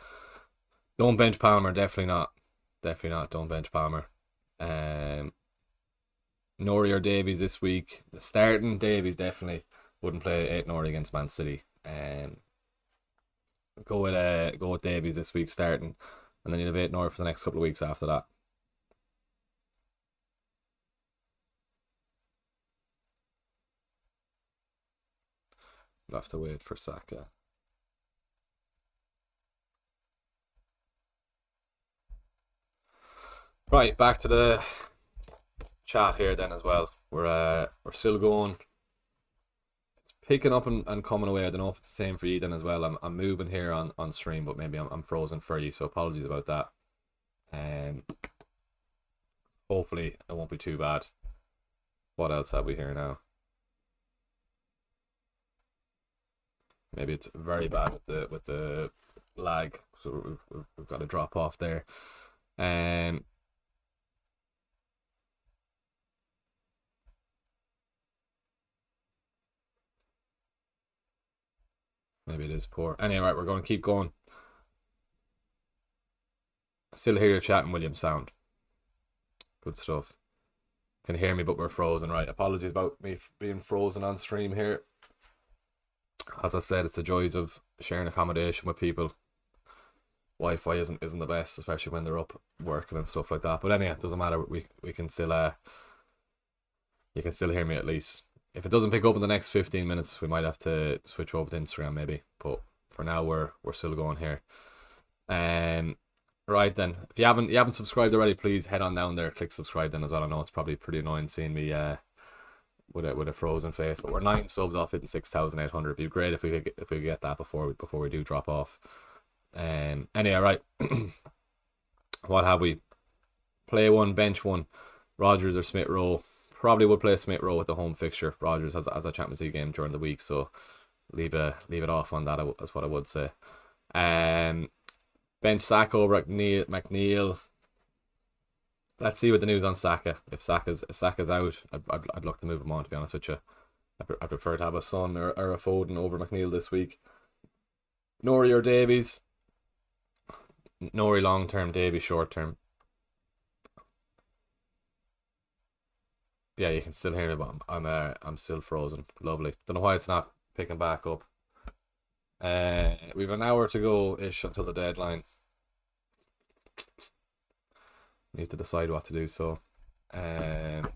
[SPEAKER 1] Don't bench Palmer. Definitely not. Definitely not. Don't bench Palmer. Norrie or Davies this week. The starting Davies definitely wouldn't play 8 Norrie against Man City. Go with Davies this week starting, and then you'll have 8 Norrie for the next couple of weeks after that. You'll have to wait for Saka. Right, back to the chat here then as well. We're still going. It's picking up and coming away. I don't know if it's the same for you then as well. I'm moving here on stream, but maybe I'm frozen for you, so apologies about that. Hopefully it won't be too bad. What else have we here now? Maybe it's very bad with the lag, so we've got to drop off there. Maybe it is poor. Anyway, right, we're going to keep going. Still hear you chatting, William. Sound good stuff. Can hear me, but we're frozen. Right, apologies about me being frozen on stream here. As I said, it's the joys of sharing accommodation with people. Wi-Fi isn't the best, especially when they're up working and stuff like that. But anyway, it doesn't matter. We can still you can still hear me at least. If it doesn't pick up in the next 15 minutes, we might have to switch over to Instagram maybe. But for now, we're still going here. Right then, if you haven't subscribed already, please head on down there, click subscribe then as well. I know it's probably pretty annoying seeing me with a frozen face, but we're 9 subs off hitting 6,800. It'd be great if we could get that before we do drop off. Anyway, right. What have we? Play one, bench one. Rodgers or Smith Rowe. Probably would play Smith Rowe with the home fixture. Rodgers has a Champions League game during the week, so leave it off on that. That's what I would say. Bench Saka over McNeil. Let's see what the news on Saka. If Saka's out, I'd look to move him on. To be honest with you, I prefer to have a Son or a Foden over McNeil this week. Norrie or Davies. Norrie long term, Davies short term. Yeah, you can still hear me, but I'm still frozen. Lovely. Don't know why it's not picking back up. We've an hour to go ish until the deadline. Need to decide what to do. So,